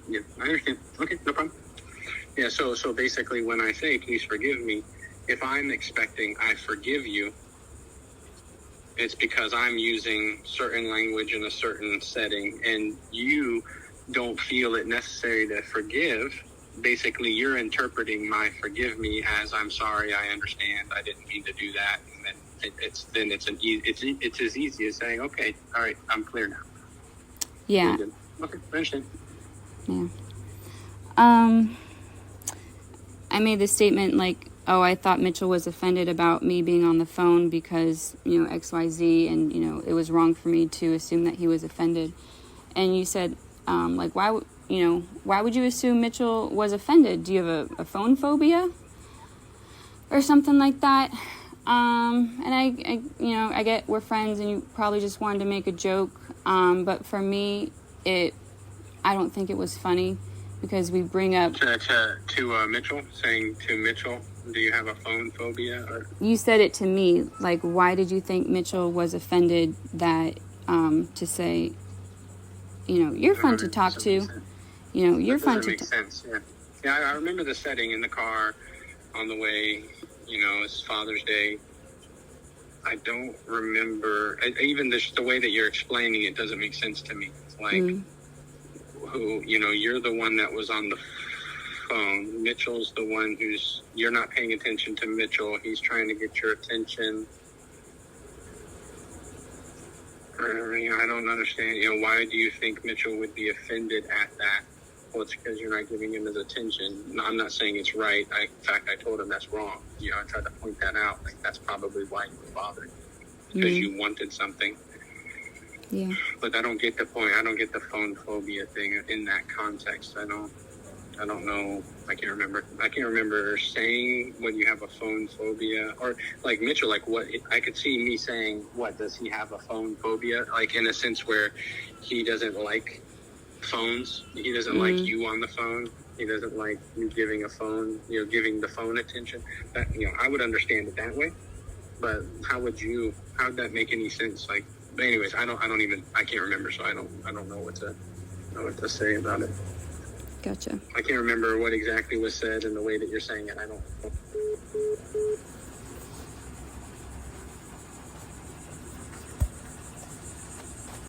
Yeah, I understand. Okay, no problem. Yeah, so basically when I say please forgive me, if I'm expecting I forgive you, it's because I'm using certain language in a certain setting and you don't feel it necessary to forgive. Basically, you're interpreting my forgive me as I'm sorry, I understand, I didn't mean to do that. And it's as easy as saying, okay, all right, I'm clear now. Yeah. Okay, I understand. Yeah. I made this statement like, oh, I thought Mitchell was offended about me being on the phone because, XYZ, and, it was wrong for me to assume that he was offended. And you said, like, why would you assume Mitchell was offended? Do you have a phone phobia or something like that? And I get we're friends and you probably just wanted to make a joke. But for me, I don't think it was funny because we bring up to Mitchell, saying to Mitchell, do you have a phone phobia? Or? You said it to me, like, why did you think Mitchell was offended that to say, you're fun to talk to. You're fun to make sense. Yeah, I remember the setting in the car on the way. It's Father's Day. I don't remember even the way that you're explaining it doesn't make sense to me. It's like who you're the one that was on the phone. Mitchell's the one you're not paying attention to Mitchell. He's trying to get your attention. I don't understand. Why do you think Mitchell would be offended at that? Well, it's because you're not giving him his attention. No, I'm not saying it's right. In fact, I told him that's wrong. I tried to point that out. Like, that's probably why you were bothered. Because you wanted something. Yeah. But I don't get the point. I don't get the phone phobia thing in that context. I don't know. I can't remember saying when you have a phone phobia, or like Mitchell, like what I could see me saying, what does he have a phone phobia? Like in a sense where he doesn't like phones. He doesn't like you on the phone. He doesn't like you giving giving the phone attention. That, I would understand it that way. But how'd that make any sense? Like, but anyways, I can't remember, so I don't know what to say about it. Gotcha. I can't remember what exactly was said and the way that you're saying it. I don't know.